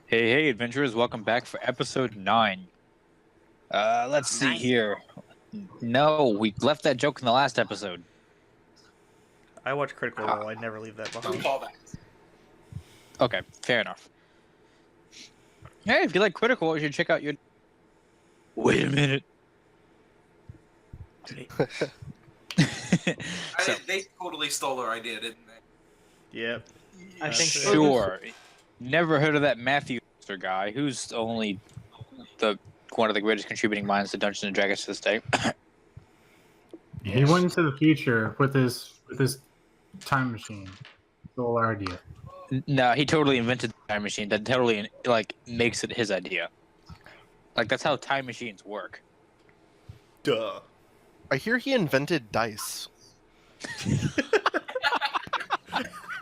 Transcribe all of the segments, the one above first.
Hey, adventurers, welcome back for episode 9. Let's see Nine? here. No, we left that joke in the last episode. I watch Critical Role. I never leave that behind. Callbacks. Okay, fair enough. Hey, if you like Critical, you should check out your... Wait a minute. So, They totally stole our idea, didn't they? Yep. I think so. sure. Never heard of that Matthew guy, who's only one of the greatest contributing minds to Dungeons and Dragons to this day. He went into the future with his time machine. Stole our idea. No, he totally invented the time machine. That totally makes it his idea. That's how time machines work. Duh. I hear he invented dice.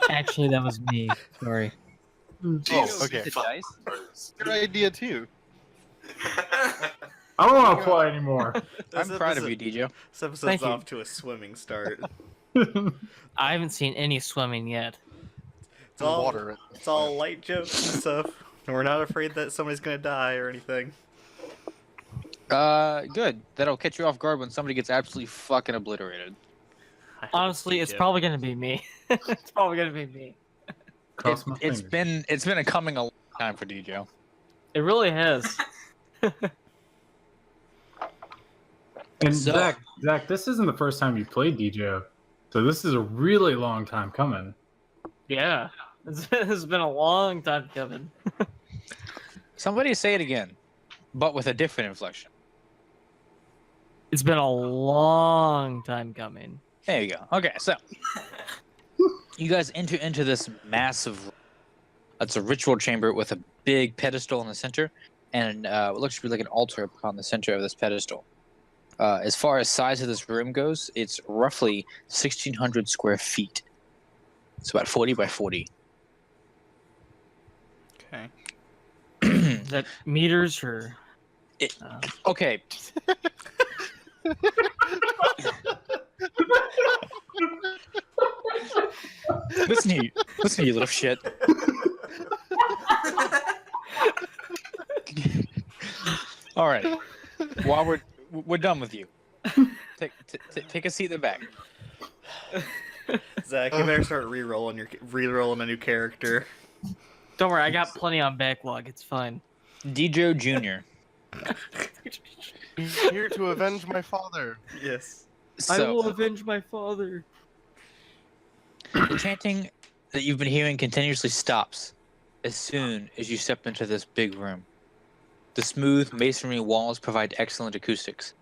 Actually, that was me. Sorry. Oh, okay. Dice? Your idea too. I don't want to play anymore. I'm proud of you, DJ. This episode's Thank you. off to a swimming start. I haven't seen any swimming yet. It's all Water. It's all light jokes and stuff. And we're not afraid that somebody's gonna die or anything. Good. That'll catch you off guard when somebody gets absolutely fucking obliterated. I hope Honestly, it's TJ. probably gonna be me. It's probably gonna be me. Cross my It's fingers. been a coming a long time for DJ. It really has. And So- Zach, this isn't the first time you played DJ, so this is a really long time coming. Yeah. It's been a long time coming. Somebody say it again, but with a different inflection. It's been a long time coming. There you go. Okay, so you guys enter into this massive. It's a ritual chamber with a big pedestal in the center, and what looks to be like an altar upon the center of this pedestal. As far as size of this room goes, it's roughly 1,600 square feet. It's about 40 by 40. Okay. Is that meters or? It- Okay. Listen to you little shit. All right. While we're done with you, take a seat in the back. Zach, you better start re-rolling a new character. Don't worry, I got plenty on backlog. It's fine. Djo Jr. He's here to avenge my father. Yes. I will So avenge my father. the chanting that you've been hearing continuously stops as soon as you step into this big room. The smooth masonry walls provide excellent acoustics.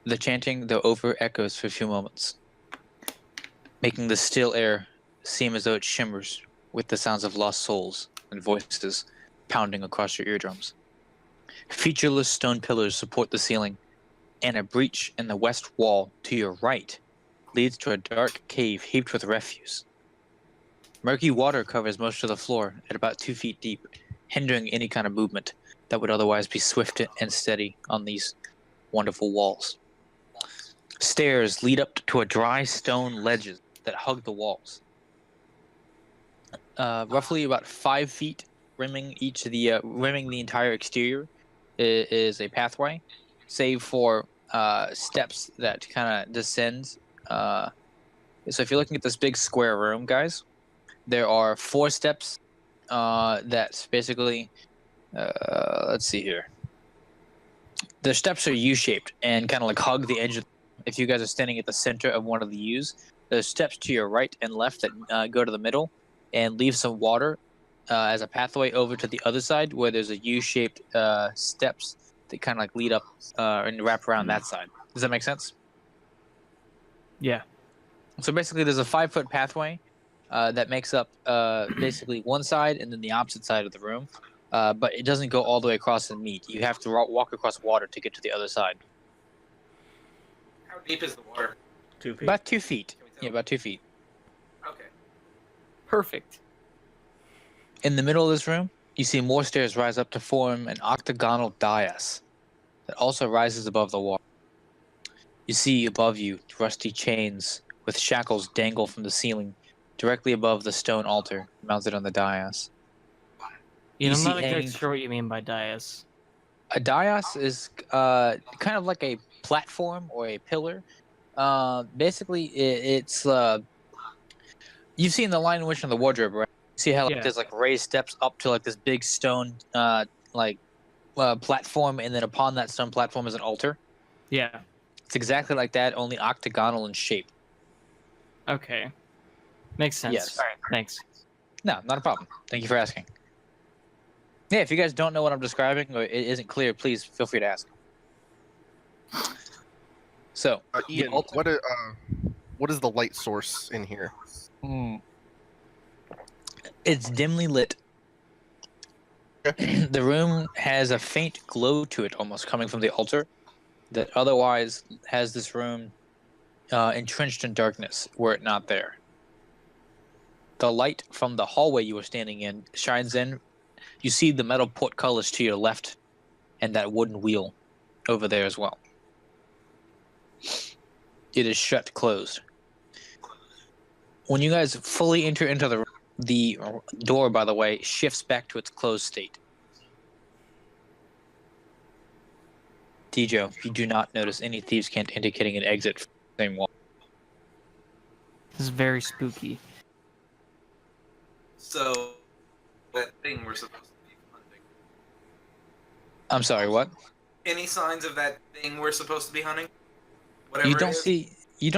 The chanting, though, over echoes for a few moments, making the still air seem as though it shimmers with the sounds of lost souls and voices pounding across your eardrums. Featureless stone pillars support the ceiling, and a breach in the west wall to your right leads to a dark cave heaped with refuse. Murky water covers most of the floor at about 2 feet deep, hindering any kind of movement that would otherwise be swift and steady on these wonderful walls. Stairs lead up to a dry stone ledges that hug the walls. Roughly about 5 feet rimming the entire exterior is a pathway, save for steps that kind of descend. So if you're looking at this big square room, guys, there are 4 steps that basically, let's see here. The steps are U-shaped and kind of hug the edge of. If you guys are standing at the center of one of the U's, there's steps to your right and left that go to the middle and leave some water as a pathway over to the other side where there's a U-shaped steps that kind of lead up and wrap around that side. Does that make sense? Yeah. So basically, there's a 5-foot pathway that makes up basically one side and then the opposite side of the room, but it doesn't go all the way across and meet. You have to walk across water to get to the other side. How deep is the water? 2 feet. About 2 feet. Can we tell? Yeah, about 2 feet. Okay. Perfect. In the middle of this room, you see more stairs rise up to form an octagonal dais that also rises above the water. You see above you rusty chains with shackles dangle from the ceiling directly above the stone altar mounted on the dais. You know, I'm see not exactly hanging- sure what you mean by dais. A dais is kind of like a platform or a pillar. Basically, it's you've seen the Lion, Witch, and the Wardrobe, right? You see how like, Yeah. there's like raised steps up to like this big stone like platform, and then upon that stone platform is an altar. Yeah. It's exactly like that, only octagonal in shape. Okay. Makes sense. Yes. All right. Thanks. No, not a problem. Thank you for asking. Yeah, if you guys don't know what I'm describing or it isn't clear, please feel free to ask. So, Ian, altar- what is the light source in here? it's dimly lit. The room has a faint glow to it, almost coming from the altar, that otherwise has this room entrenched in darkness were it not there. The light from the hallway you were standing in shines in. You see the metal portcullis to your left and that wooden wheel over there as well. It is shut closed. When you guys fully enter into the door, by the way, shifts back to its closed state. Dijo, you do not notice any thieves' cant indicating an exit from the same wall. This is very spooky. So that thing we're supposed to be hunting. I'm sorry, what? Any signs of that thing we're supposed to be hunting? Whatever You it don't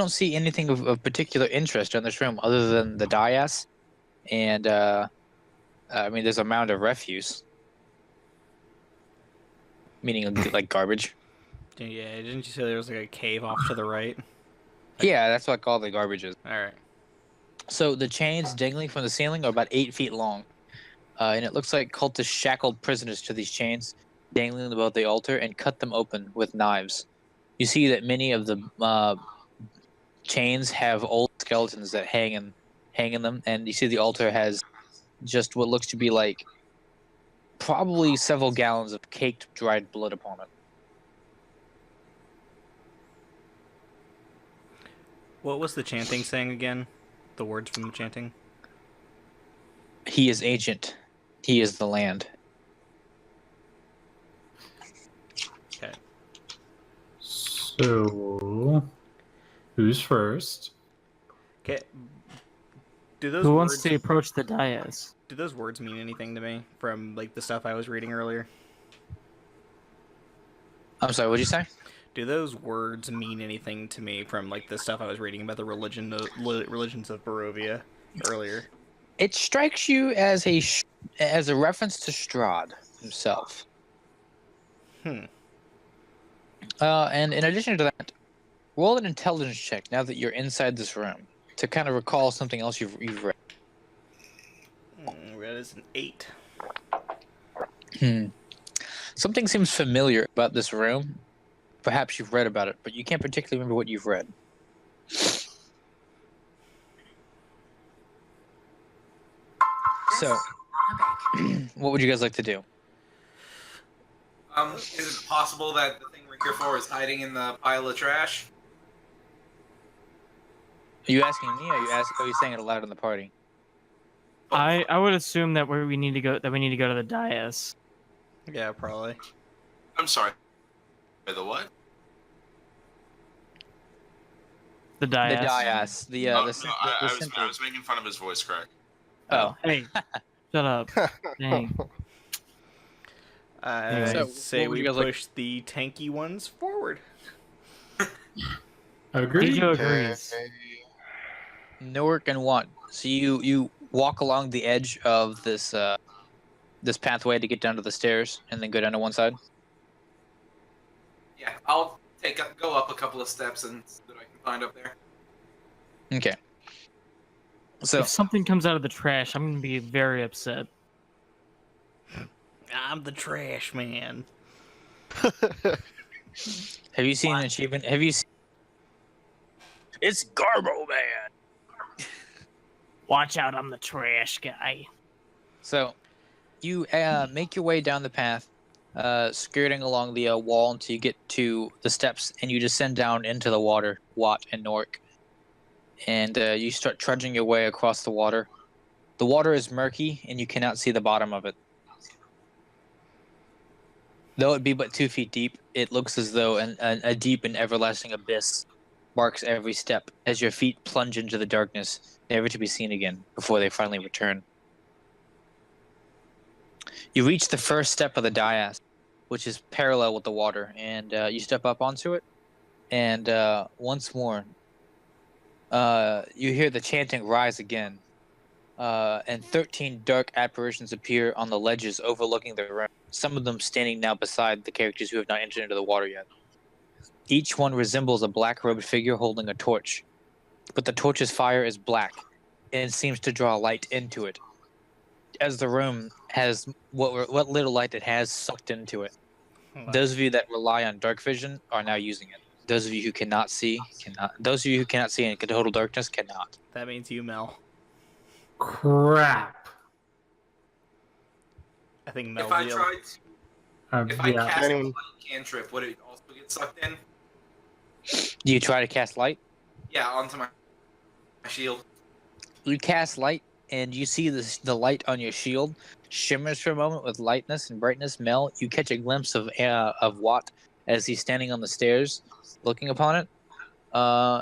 is? see anything of particular interest in this room other than the dais, and I mean there's a mound of refuse, meaning like garbage. Yeah, didn't you say there was like a cave off to the right? Yeah, that's what all the garbage is. All right. So the chains dangling from the ceiling are about 8 feet long, and it looks like cultists shackled prisoners to these chains, dangling above the altar, and cut them open with knives. You see that many of the chains have old skeletons that hang in them, and you see the altar has just what looks to be like probably several gallons of caked dried blood upon it. What was the chanting saying again? The words from the chanting? He is ancient. He is the land. Okay. So, who's first? Okay. Do those Who words, wants to approach the dais? do those words mean anything to me from like the stuff I was reading earlier? I'm sorry, what'd you say? Do those words mean anything to me from like the stuff I was reading about the religions of Barovia earlier? It strikes you as a reference to Strahd himself. Hmm. And in addition to that, roll an intelligence check now that you're inside this room to kind of recall something else you've read. That is an 8. Something seems familiar about this room. Perhaps you've read about it, but you can't particularly remember what you've read. So, what would you guys like to do? Is it possible that the thing we're here for is hiding in the pile of trash? Are you asking me, or are you saying it aloud in the party? I would assume that we need to go to the dais. Yeah, probably. I'm sorry. Wait, the what? The The dais. dais. The Oh, the no, I was making fun of his voice crack. Oh, Hey, shut up. Dang. I So, say what would we you guys like- push the tanky ones forward. Agreed. Dijo agrees. Newark and what? So you walk along the edge of this this pathway to get down to the stairs, and then go down to one side. Yeah, I'll go up a couple of steps and see what I can find up there. Okay. So If something comes out of the trash, I'm gonna be very upset. I'm the trash man. have you seen an achievement? Have you seen? It's Garbo Man. Watch out, I'm the trash guy. So, you make your way down the path, skirting along the wall until you get to the steps, and you descend down into the water, Watt and Nork. And you start trudging your way across the water. The water is murky, and you cannot see the bottom of it. Though it be but 2 feet deep, it looks as though a deep and everlasting abyss marks every step as your feet plunge into the darkness, never to be seen again before they finally return. You reach the first step of the dais, which is parallel with the water, and you step up onto it, and once more, you hear the chanting rise again, and 13 dark apparitions appear on the ledges overlooking the room, some of them standing now beside the characters who have not entered into the water yet. Each one resembles a black-robed figure holding a torch, but the torch's fire is black, and seems to draw light into it, as the room has what little light it has sucked into it. Those of you that rely on dark vision are now using it. Those of you who cannot see cannot. Those of you who cannot see in total darkness cannot. That means you, Mel. Crap. I think Mel. If I tried to, if I Yeah. cast a Anyone- light cantrip, would it also get sucked in? Do you try to cast light? Yeah, onto my shield. You cast light, and you see the light on your shield shimmers for a moment with lightness and brightness. Mel, you catch a glimpse of Watt as he's standing on the stairs, looking upon it.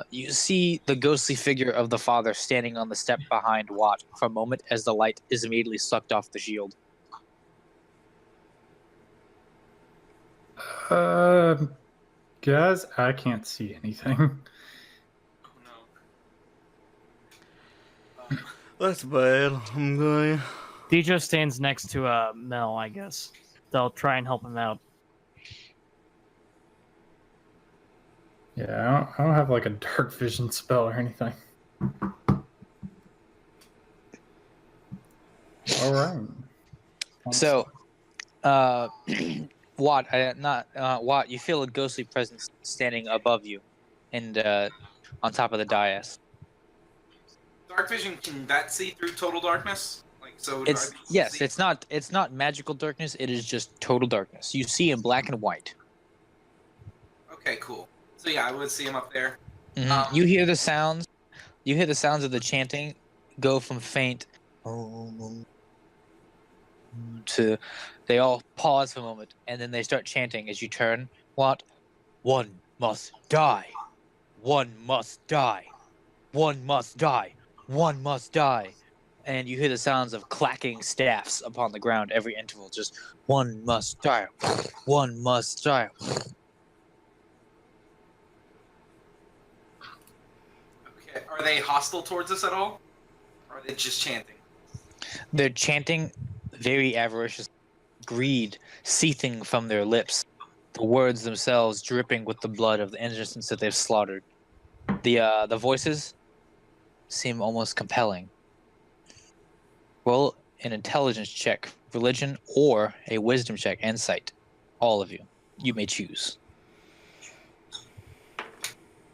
You see the ghostly figure of the father standing on the step behind Watt for a moment as the light is immediately sucked off the shield. Guys, I can't see anything. Oh no. That's bad. I'm going. Dejo stands next to Mel, I guess. They'll try and help him out. Yeah, I don't have like a dark vision spell or anything. All right. So, Watt, Watt, you feel a ghostly presence standing above you, and on top of the dais. Dark vision, can that see through total darkness? Like, so would I It's be able to yes, see? it's not magical darkness. It is just total darkness. You see in black and white. Okay, cool. So yeah, I would see him up there. You hear the sounds. You hear the sounds of the chanting go from faint to. They all pause for a moment, and then they start chanting as you turn. What? One must die. One must die. One must die. One must die. And you hear the sounds of clacking staffs upon the ground every interval. Just one must die. One must die. Okay, are they hostile towards us at all? Or are they just chanting? They're chanting very avaricious, greed seething from their lips, the words themselves dripping with the blood of the innocents that they've slaughtered. The voices seem almost compelling. Roll an intelligence check, religion, or a wisdom check, insight. All of you. You may choose.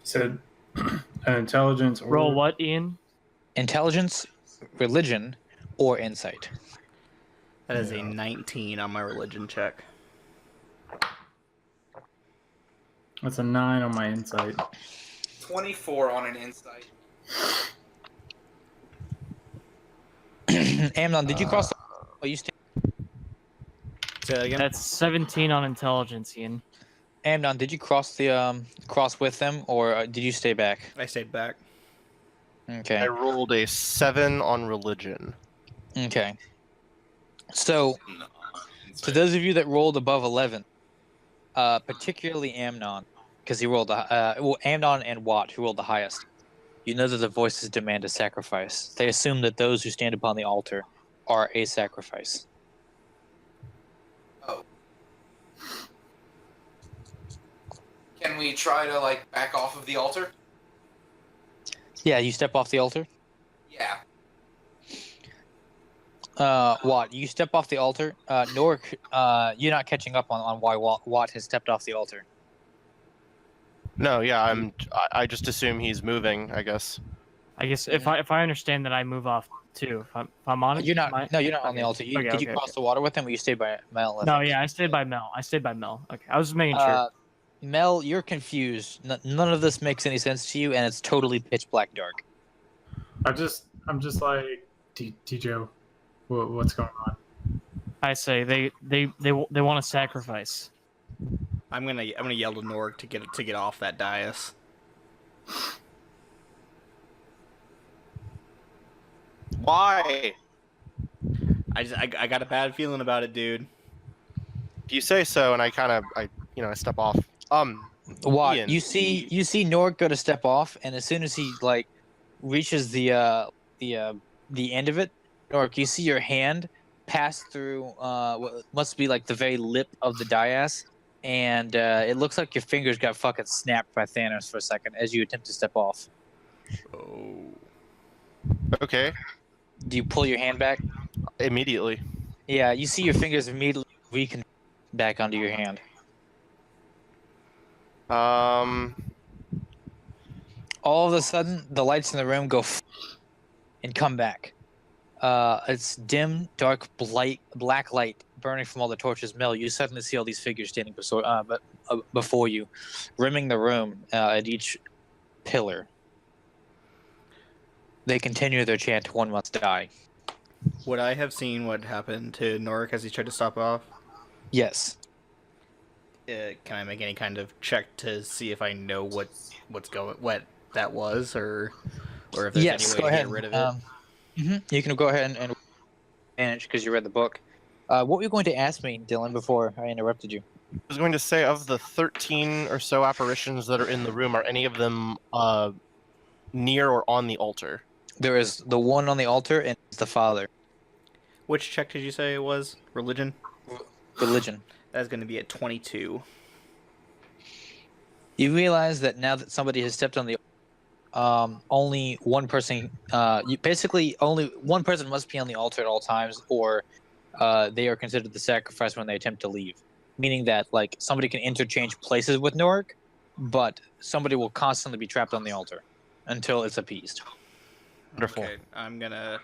Said an intelligence or Roll what, Ian? Intelligence, religion, or insight. That is a Yeah. 19 on my religion check. That's a 9 on my insight. 24 on an insight. Amnon, did you cross? Oh, you stay. Say that again. That's 17 on intelligence, Ian. Amnon, did you cross the cross with them, or did you stay back? I stayed back. Okay. I rolled a 7 on religion. Okay. So, No. to those of you that rolled above 11, particularly Amnon, because he rolled Amnon and Watt, who rolled the highest, you know that the voices demand a sacrifice. They assume that those who stand upon the altar are a sacrifice. Oh. Can we try to, like, back off of the altar? Yeah, you step off the altar. Yeah. Watt, you step off the altar. Nork, you're not catching up on why Watt has stepped off the altar. No, yeah, I just assume he's moving, I guess. I guess if I understand that I move off too. If I'm on it. You're not. am I- No, you're not on the okay. altar. You, Okay, did you okay, cross okay. the water with him, or you stayed by Mel? No, yeah, I stayed by Mel. Okay, I was just making sure. Mel, you're confused. None of this makes any sense to you, and it's totally pitch black dark. I'm just like, Tijo, what's going on? I say they want to sacrifice. I'm gonna yell to Norg to get off that dais. Why? I got a bad feeling about it, dude. If you say so, and I step off. What Ian. you see Nork go to step off, and as soon as he like reaches the end of it, Nork, you see your hand pass through what must be like the very lip of the dais, and it looks like your fingers got fucking snapped by Thanos for a second as you attempt to step off. Oh. Okay. Do you pull your hand back? Immediately. Yeah, you see your fingers immediately reconnect back onto your hand. All of a sudden, the lights in the room go and come back. It's dim, dark, black light burning from all the torches. Mel, you suddenly see all these figures standing before you, rimming the room at each pillar. They continue their chant, "One must die." Would I have seen what happened to Norik as he tried to stop off? Yes. Can I make any kind of check to see if I know what that was, or if there's Yes, any go way to ahead. get rid of it? You can go ahead and manage because you read the book. What were you going to ask me, Dylan, before I interrupted you? I was going to say, of the 13 or so apparitions that are in the room, are any of them near or on the altar? There is the one on the altar and it's the father. Which check did you say it was? Religion? Religion. That's going to be at 22. You realize that now that somebody has stepped on the only one person only one person must be on the altar at all times, or they are considered the sacrifice when they attempt to leave. Meaning that like somebody can interchange places with Norik, but somebody will constantly be trapped on the altar until it's appeased. Wonderful. Okay, I'm gonna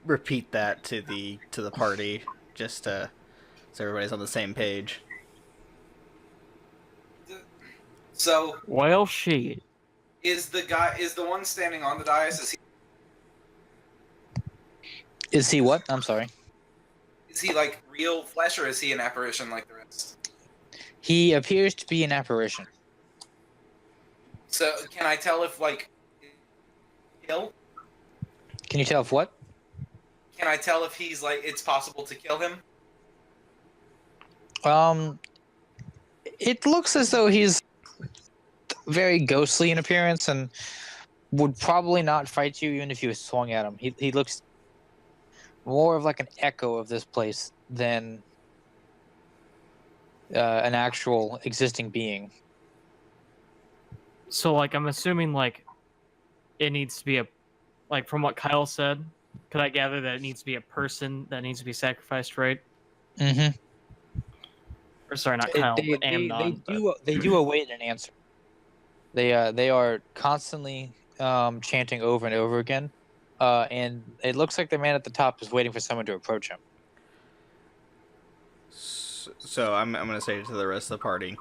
repeat that to the party, just so everybody's on the same page. So Well, shit. is the one standing on the dais? Is he what? I'm sorry. Is he like real flesh, or is he an apparition like the rest? He appears to be an apparition. So can I tell if like kill? Can you tell if what? Can I tell if he's like it's possible to kill him? It looks as though he's very ghostly in appearance and would probably not fight you even if you swung at him. He looks more of like an echo of this place than an actual existing being. So, like, I'm assuming, like, it needs to be like, from what Kyle said, could I gather that it needs to be a person that needs to be sacrificed, right? Mm-hmm. Or, sorry, not Kyle, but They Amnon. do await an answer. They are constantly chanting over and over again, and it looks like the man at the top is waiting for someone to approach him. So I'm gonna say to the rest of the party,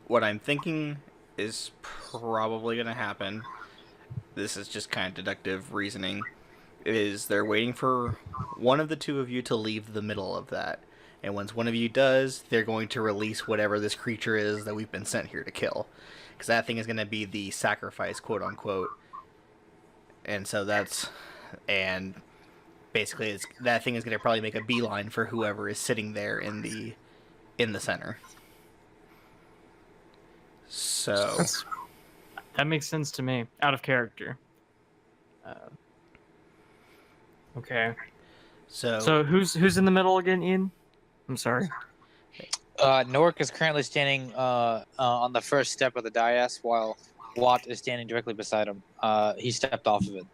what I'm thinking is probably gonna happen. This is just kind of deductive reasoning. Is they're waiting for one of the two of you to leave the middle of that, and once one of you does, they're going to release whatever this creature is that we've been sent here to kill, because that thing is gonna be the sacrifice, quote unquote. And so basically that thing is gonna probably make a beeline for whoever is sitting there in the center. So That makes sense to me. Out of character. Okay. So who's in the middle again, Ian? I'm sorry. Norik is currently standing on the first step of the dais, while Watt is standing directly beside him. He stepped off of it.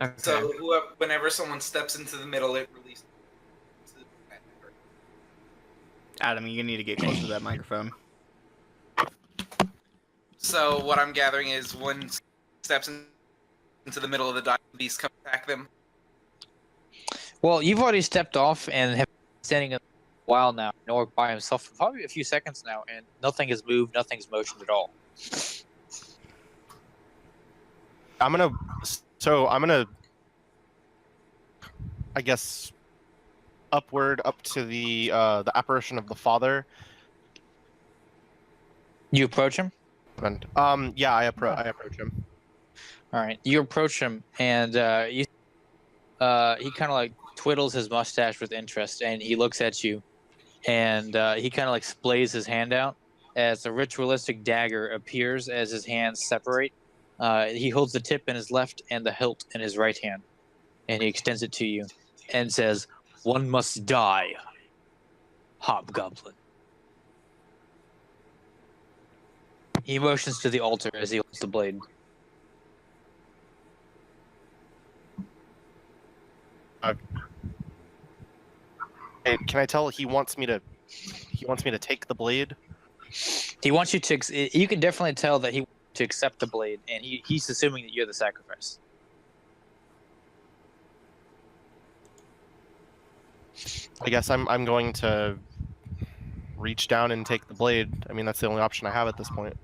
Okay. So whenever someone steps into the middle, it releases. Adam, you need to get closer to that microphone. So what I'm gathering is one steps into the middle of the dais, the beast come attack them. Well, you've already stepped off and have been standing a while now, Norik by himself for probably a few seconds now, and nothing has moved, nothing's motioned at all. I'm gonna, I guess, upward up to the apparition of the father. You approach him. And yeah, I approach him. All right, you approach him, and he kind of like twiddles his mustache with interest, and he looks at you, and he kind of like splays his hand out as a ritualistic dagger appears as his hands separate. He holds the tip in his left and the hilt in his right hand, and he extends it to you, and says, "One must die, Hobgoblin." He motions to the altar as he holds the blade. Hey, can I tell he wants me to take the blade? He wants you to. You can definitely tell that he wants to accept the blade, and he's assuming that you're the sacrifice. I guess I'm going to reach down and take the blade. I mean, that's the only option I have at this point.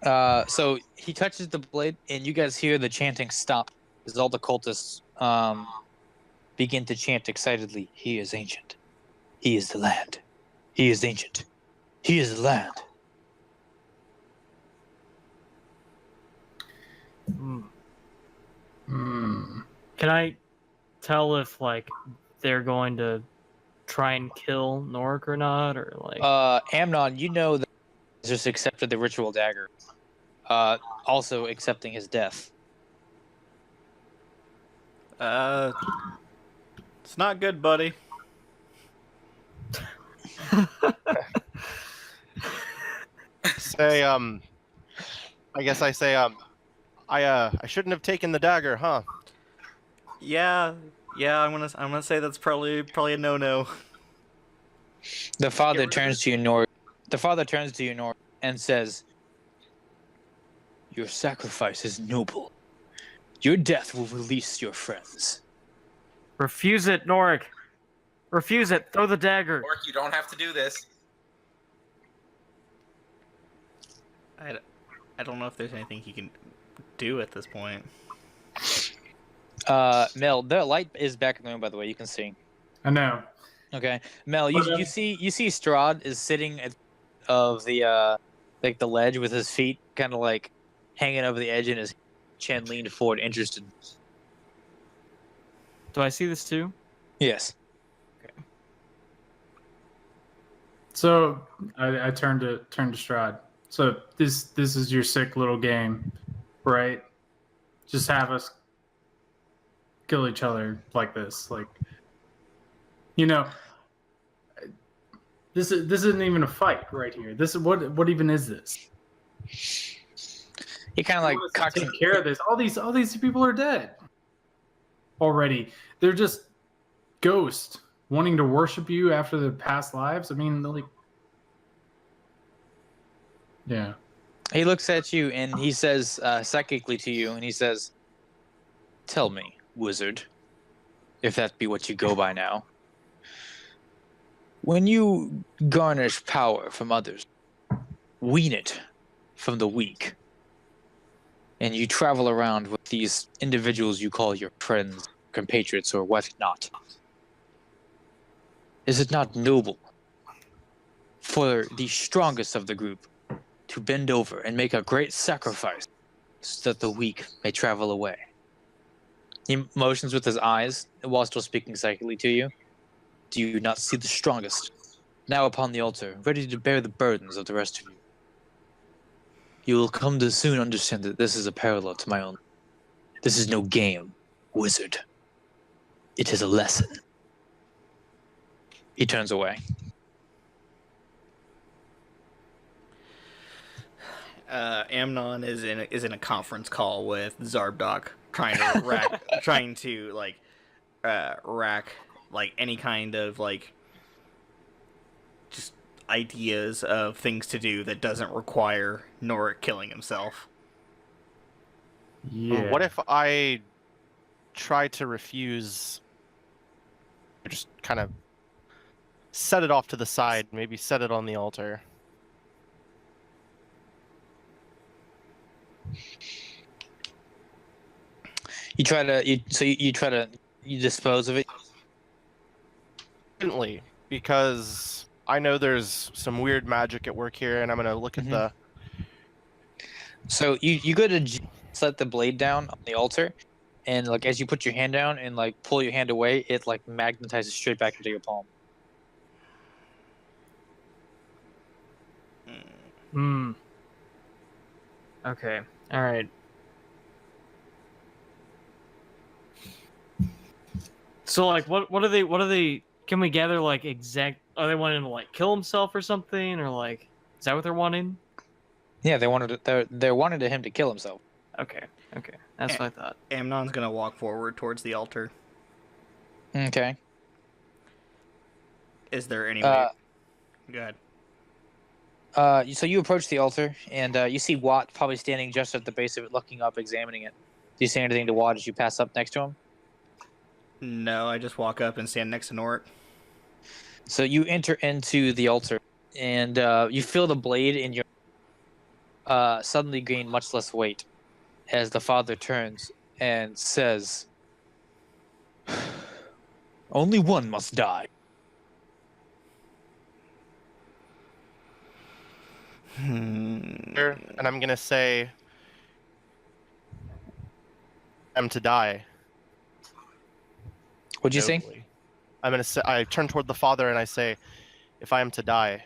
So he touches the blade, and you guys hear the chanting stop as all the cultists begin to chant excitedly. He is ancient. He is the land. He is ancient. He is the land. Can I tell if like they're going to try and kill Norik or not, or like? Amnon, you know that he just accepted the ritual dagger, also accepting his death. It's not good, buddy. Say, I guess I say, I shouldn't have taken the dagger, huh? Yeah, I'm gonna say that's probably a no-no. The father turns to you, Norik. The father turns to you, Norik, and says, "Your sacrifice is noble. Your death will release your friends." Refuse it, Norik. Refuse it. Throw the dagger. Orc, you don't have to do this. I don't know if there's anything he can do at this point. Mel, the light is back in the room, by the way. You can see. I know. Okay, Mel, you see Strahd is sitting at of the like the ledge with his feet kind of like hanging over the edge and his chin leaned forward, interested. Do I see this too? Yes. So I turned to Strahd. So this is your sick little game, right? Just have us kill each other like this, like, you know. This isn't even a fight right here. This is what even is this? He kind of like cocks. Take care of this. All these people are dead already. They're just ghosts wanting to worship you after their past lives. I mean, like, yeah. He looks at you and he says psychically to you, and he says, "Tell me, wizard, if that be what you go by now. When you garnish power from others, wean it from the weak, and you travel around with these individuals you call your friends, compatriots, or whatnot, is it not noble for the strongest of the group to bend over and make a great sacrifice so that the weak may travel away?" He motions with his eyes while still speaking psychically to you. "Do you not see the strongest now upon the altar, ready to bear the burdens of the rest of you? You will come to soon understand that this is a parallel to my own. This is no game, wizard. It is a lesson." He turns away. Amnon is in a conference call with Zarbdok, trying to rack like any kind of like just ideas of things to do that doesn't require Norik killing himself. Yeah. What if I try to refuse? Just kind of set it off to the side, maybe set it on the altar. You try to you dispose of it. Instantly, because I know there's some weird magic at work here, and I'm gonna look at Mhm. the. So you go to set the blade down on the altar, and like as you put your hand down and like pull your hand away, it like magnetizes straight back into your palm. Hmm. Okay. All right. So like, what are they? What are they? Can we gather like exact? Are they wanting to like kill himself or something, or like is that what they're wanting? Yeah, they wanted they're wanting him to kill himself. Okay. Okay. That's what I thought. Amnon's gonna walk forward towards the altar. Okay. Is there any way? Go ahead. So you approach the altar, and you see Watt probably standing just at the base of it, looking up, examining it. Do you say anything to Watt as you pass up next to him? No, I just walk up and stand next to Norik. So you enter into the altar, and you feel the blade in your suddenly gain much less weight as the father turns and says, "Only one must die." And I'm gonna say, I'm to die. What'd you say? nobly. I'm gonna say, I turn toward the father and I say, if I am to die,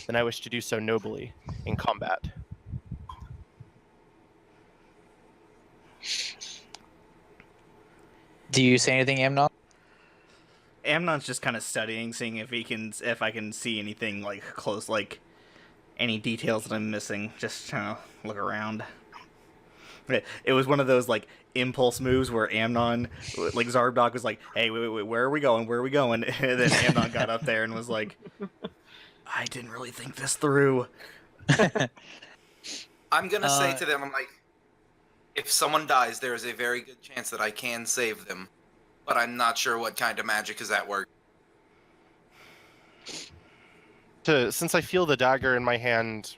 then I wish to do so nobly in combat. Do you say anything, Amnon? Amnon's just kind of studying, seeing if I can see anything like close, like any details that I'm missing. Just trying to look around. It was one of those like impulse moves where Amnon, like Zarbdog, was like, "Hey, wait, where are we going? Where are we going?" And then Amnon got up there and was like, "I didn't really think this through." I'm gonna say to them, I'm like, if someone dies, there is a very good chance that I can save them, but I'm not sure what kind of magic is at work. Since I feel the dagger in my hand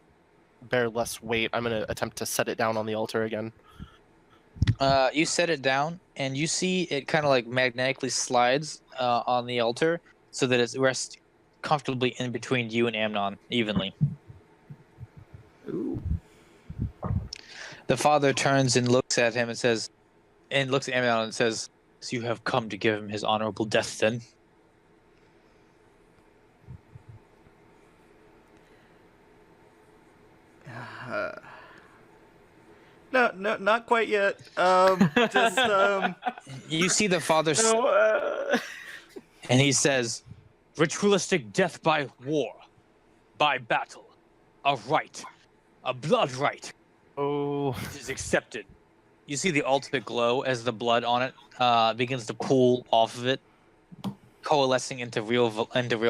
bear less weight, I'm gonna attempt to set it down on the altar again. You set it down, and you see it kind of like magnetically slides on the altar so that it rests comfortably in between you and Amnon evenly. Ooh. The father turns and looks at him and looks at Amnon and says, "So you have come to give him his honorable death, then?" No, not quite yet. You see the father, and he says, "Ritualistic death by war, by battle, a rite, a blood rite. Oh, It is accepted." You see the altar glow as the blood on it begins to pool off of it, coalescing into real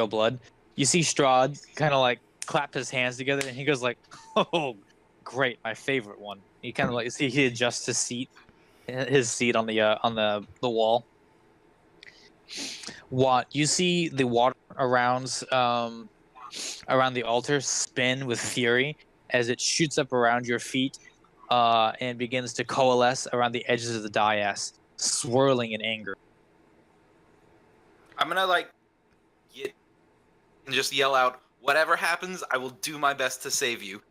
blood. You see Strahd kind of like clap his hands together, and he goes like, "Oh, great, my favorite one." He kind of like see he adjusts his seat on the wall. What you see the water around the altar spin with fury as it shoots up around your feet and begins to coalesce around the edges of the dais, swirling in anger. I'm gonna like get and just yell out, "Whatever happens, I will do my best to save you."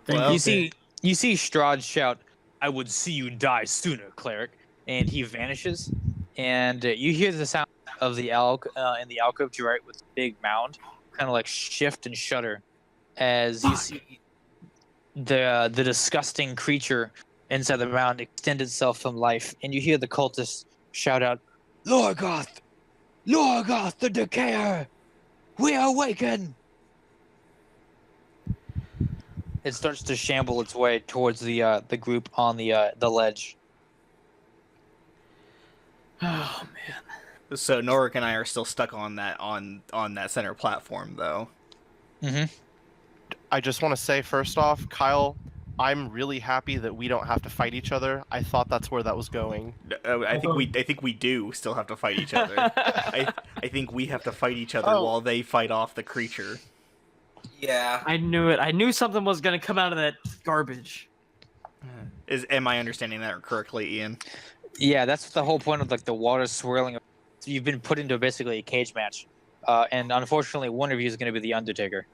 Well, you see Strahd shout, "I would see you die sooner, cleric," and he vanishes. And you hear the sound of the elk in the alcove to your right with the big mound, kind of like shift and shudder, as you see the disgusting creature inside the mound extend itself from life, and you hear the cultists shout out, "Lorgoth! Lorgoth the Decayer! We awaken!" It starts to shamble its way towards the group on the ledge. Oh man. So Norik and I are still stuck on that center platform, though. Mm-hmm. I just want to say first off, Kyle, I'm really happy that we don't have to fight each other. I thought that's where that was going. I think we do still have to fight each other. I think we have to fight each other while they fight off the creature. Yeah. I knew it. I knew something was gonna come out of that garbage. Am I understanding that correctly, Ian? Yeah, that's the whole point of like the water swirling. So you've been put into basically a cage match, and unfortunately, one of you is going to be the Undertaker.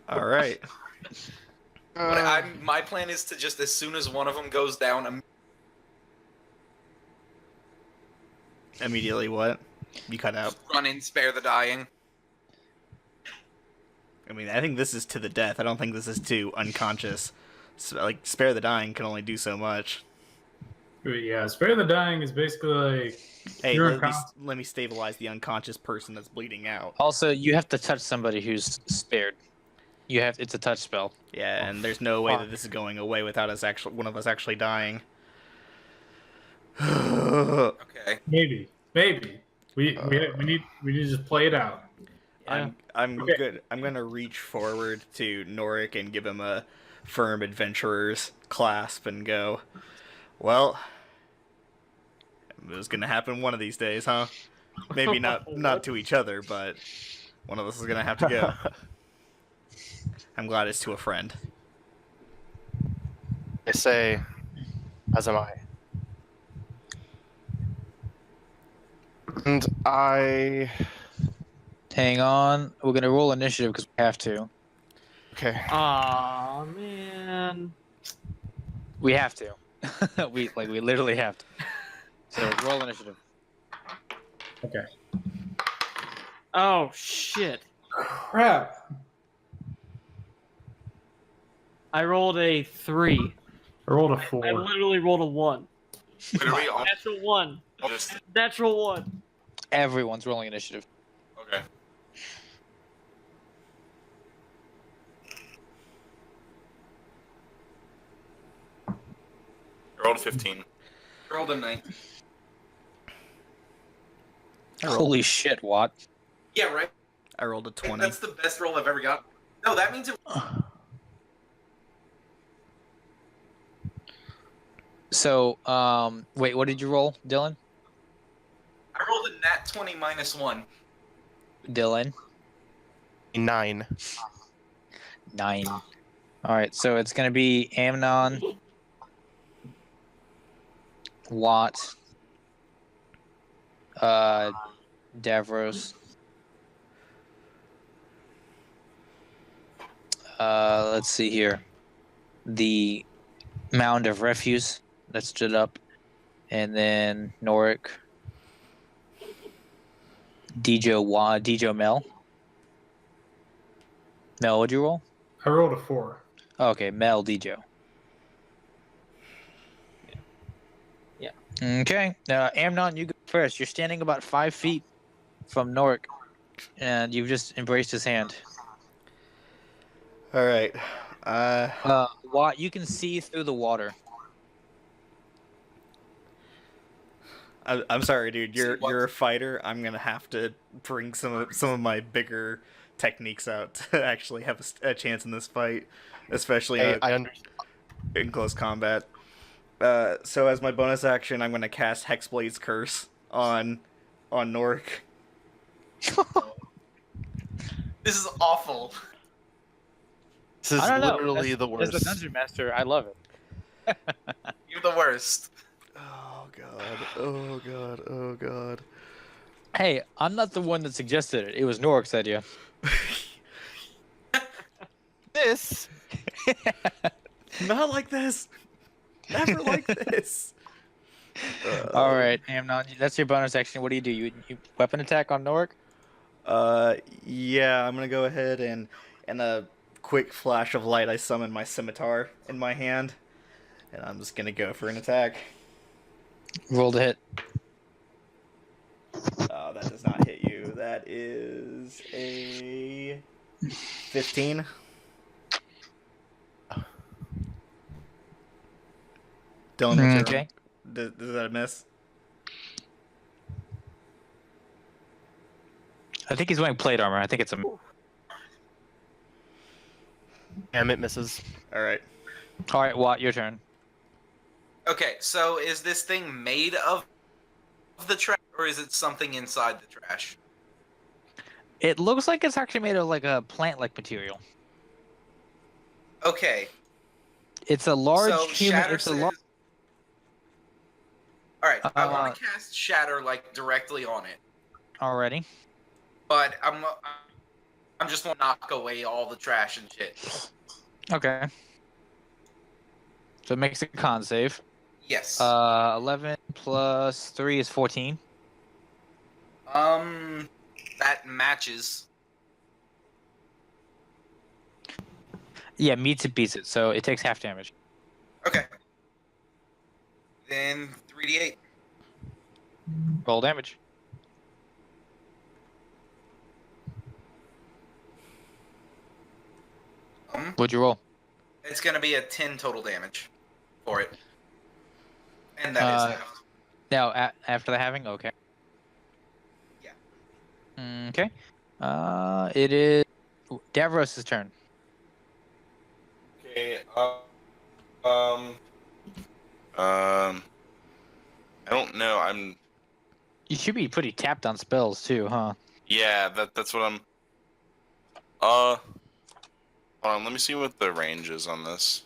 All right. But my plan is to just as soon as one of them goes down, Immediately, what? You cut out. run in, spare the dying. I mean, I think this is to the death. I don't think this is to unconscious. Like, spare the dying can only do so much. But yeah, spare the dying is basically like Hey, You're let me stabilize the unconscious person that's bleeding out. Also, you have to touch somebody who's spared. It's a touch spell. Yeah, and there's no way that this is going away without one of us actually dying. Okay. maybe we need to just play it out. I'm Okay. good. I'm gonna reach forward to Norik and give him a firm adventurer's clasp and go, well, it was gonna happen one of these days, huh? Maybe not to each other, but one of us is gonna have to go. I'm glad it's to a friend. They say, as am I. And I. Hang on, we're gonna roll initiative because we have to. Okay. Aw, man. We have to. we literally have to. So roll initiative. Okay. Oh, shit. Crap. I rolled a 3. I rolled a I 4. literally rolled a 1. Wait, are we all Natural 1. just Natural 1. Everyone's rolling initiative. okay? I rolled a 15. Rolled a 9. Holy shit, Watt. Yeah, right. I rolled a 20. That's the best roll I've ever got. No, that means it. So, wait, what did you roll, Dylan? I rolled a nat 20 minus 1. Dylan? 9. 9. Alright, so it's gonna be Amnon, Watt, Davros, let's see here. The Mound of Refuse that stood up, and then Norik, Dejo Mel. Mel, what'd you roll? I rolled a 4. Okay, Mel, Dejo. Yeah. Okay, Amnon, you go first. You're standing about 5 feet from Norik, and you've just embraced his hand. All right. Watt, you can see through the water. I'm sorry, dude. See what? You're a fighter. I'm gonna have to bring some of my bigger techniques out to actually have a chance in this fight, especially I understand. in close combat. So as my bonus action, I'm gonna cast Hexblade's Curse on Norik. This is awful. This is I don't know. literally As- the worst. As the dungeon master, I love it. You're the worst. Oh god. Oh god. Oh god. Hey, I'm not the one that suggested it. It was Norik's idea. This Not like this. Never like this. All right, Amnon, that's your bonus action. What do? You weapon attack on Norik? Yeah, I'm gonna go ahead and in a quick flash of light, I summon my scimitar in my hand, and I'm just gonna go for an attack. Roll to hit. Oh, that does not hit you. That is a 15. Dylan, what's your Okay. Does that a miss? I think he's wearing plate armor. I think it's a. damn it misses. All right. All right, Watt, your turn. Okay, so is this thing made of the trash, or is it something inside the trash? It looks like it's actually made of like a plant-like material. Okay, It's a large so human. Shatter It's a says, large. All right, I want Uh, to cast Shatter like directly on it, Already. but I'm just gonna knock away all the trash and shit. Okay. So it makes a con save. Yes. 11 plus 3 is 14. That matches. Yeah, meets it, beats it. So it takes half damage. Okay. Then 3d8. Roll damage. What'd you roll? It's gonna be a 10 total damage for it, and that is half. Now, after the halving? Okay. Yeah. Okay. It is Davros' turn. Okay. I don't know. You should be pretty tapped on spells too, huh? Yeah. That's what I'm. Hold on. Let me see what the range is on this.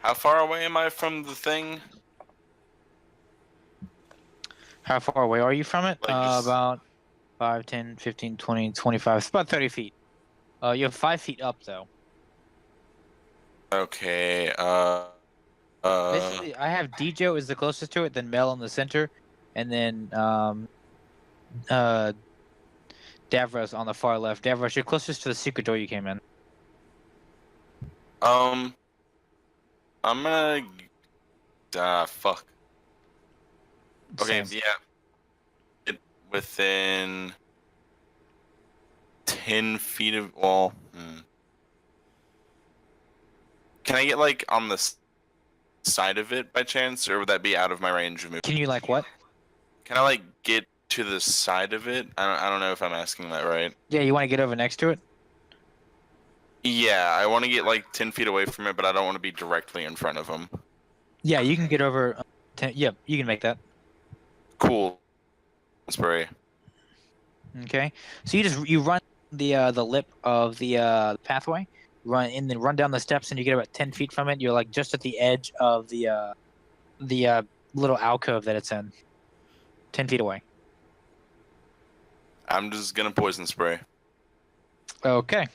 How far away am I from the thing? How far away are you from it? Like just- About 5, 10, 15, 20, 25. It's about 30 feet. You have 5 feet up, though. Okay. Basically, I have Djo is the closest to it, then Mel in the center, and then Davros on the far left. Davros, you're closest to the secret door you came in. I'm gonna. Fuck. Okay. Same. Yeah. It within 10 feet of. Well. Can I get like on the side of it by chance, or would that be out of my range of movement? Can you like what? Can I like get to the side of it? I don't know if I'm asking that right. Yeah, you want to get over next to it? Yeah, I want to get like 10 feet away from it, but I don't want to be directly in front of him. Yeah, you can get over. Yeah, you can make that. Cool. Spray. Okay, so you run the lip of the pathway, run and then run down the steps, and you get about 10 feet from it. You're like just at the edge of the little alcove that it's in. 10 feet away. I'm just gonna poison spray. Okay.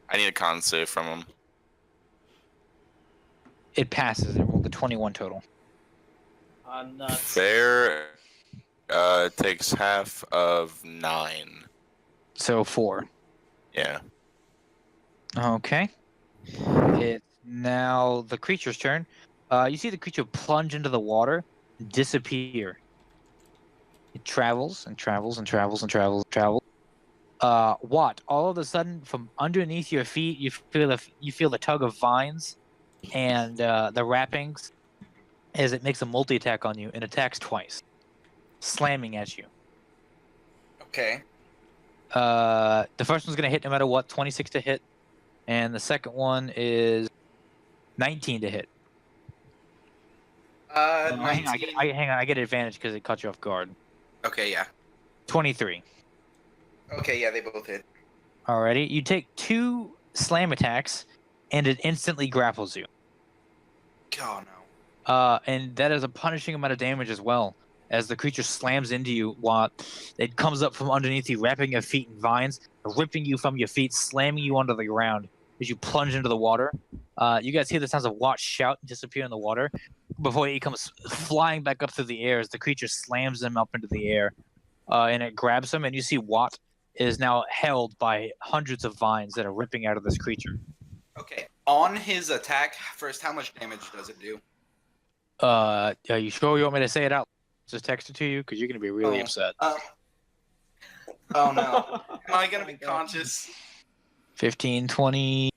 I need a con save from him. It passes. It rolled a 21 total. Nuts. Fair. It takes half of 9. So 4. Yeah. Okay. It's now the creature's turn. You see the creature plunge into the water, disappear. It travels and travels and travels and travels and travels. Watt, all of a sudden, from underneath your feet, you feel the tug of vines and the wrappings as it makes a multi-attack on you and attacks twice, slamming at you. Okay. The first one's gonna hit no matter what, 26 to hit, and the second one is 19 to hit. Hang on, 19. I get advantage because it caught you off guard. Okay, yeah. 23. Okay, yeah, they both hit. Alrighty, you take 2 slam attacks, and it instantly grapples you. Oh no. And that is a punishing amount of damage as well, as the creature slams into you while it comes up from underneath you, wrapping your feet in vines, ripping you from your feet, slamming you onto the ground as you plunge into the water. You guys hear the sounds of Watt shout and disappear in the water before he comes flying back up through the air as the creature slams him up into the air, and it grabs him, and you see Watt is now held by hundreds of vines that are ripping out of this creature. Okay. On his attack, first, how much damage does it do? Are you sure you want me to say it out? Just text it to you because you're gonna be really upset. Oh no. Am I gonna be conscious? 15, 20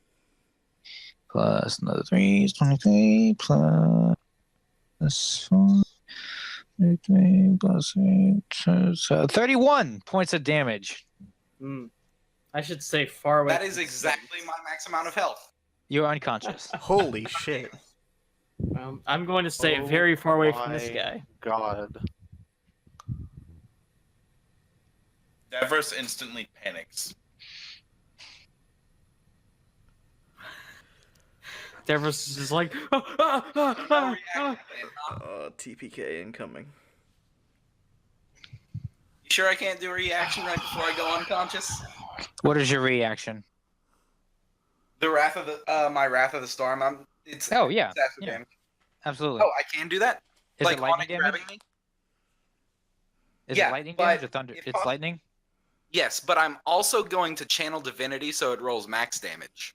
plus another 3 is 23 plus 4, 33 plus 8, so 31 points of damage. I should say far away. That is exactly my max amount of health. You're unconscious. Holy shit. I'm going to stay Oh very far away from this my guy. God. Davros instantly panics. Davros is just like, No reaction plan, huh? TPK incoming. You sure I can't do a reaction right before I go unconscious? What is your reaction? The Wrath of the my Wrath of the Storm. It's Oh, yeah, it's acid yeah. damage. Absolutely. Oh, I can do that. Is like it on lightning it damage? grabbing me. Is Yeah, it lightning but damage or thunder? if It's poss- lightning. Yes, but I'm also going to channel divinity, so it rolls max damage.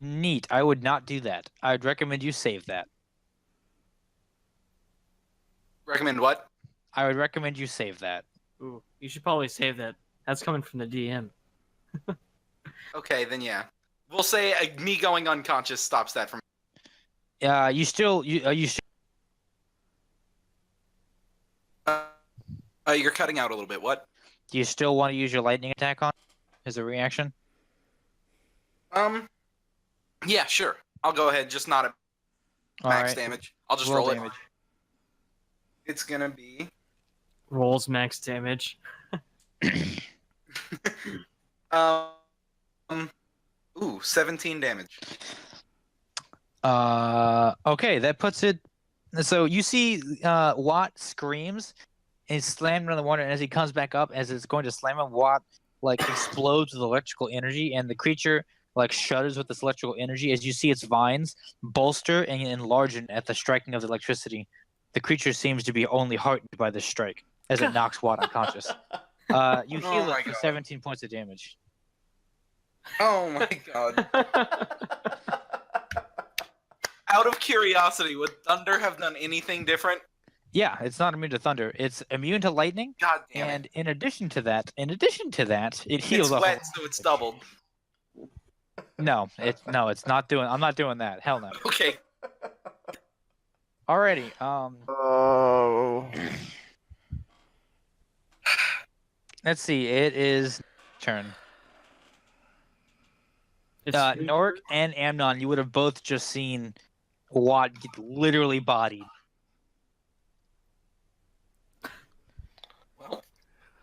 Neat. I would not do that. I'd recommend you save that. Recommend what? I would recommend you save that. ooh, you should probably save that. That's coming from the DM. Okay, then yeah. We'll say me going unconscious stops that from. You still You're cutting out a little bit. What? do you still want to use your lightning attack on as a reaction? Yeah, sure. I'll go ahead. Just not at All max right. damage. I'll just Roll roll damage. it. It's gonna be. Rolls max damage. Um. Ooh, 17 damage. Okay, that puts it. So you see, Watt screams and he's slammed in the water, and as he comes back up, as it's going to slam him, Watt like explodes with electrical energy, and the creature like shudders with this electrical energy as you see its vines bolster and enlarge at the striking of the electricity. The creature seems to be only heartened by this strike as it knocks Watt unconscious. You Oh heal my it for God. 17 points of damage. Oh my god. Out of curiosity, would Thunder have done anything different? Yeah, it's not immune to thunder. It's immune to lightning, God damn it. and in addition to that, it heals It's off. wet, so it's doubled. No, it's not doing. I'm not doing that. Hell no. Okay. Alrighty. Oh. Let's see. It is turn. It's Norik and Amnon, you would have both just seen Watt get literally bodied. Well.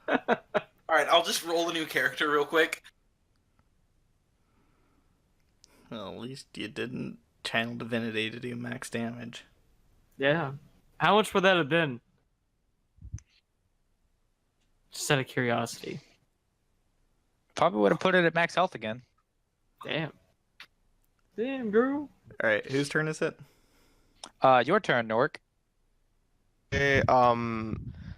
Alright, I'll just roll a new character real quick. Well, at least you didn't channel divinity to do max damage. Yeah. How much would that have been? Just out of curiosity. Probably would have put it at max health again. Damn. Damn, girl. All right, whose turn is it? Your turn, Norik. Okay,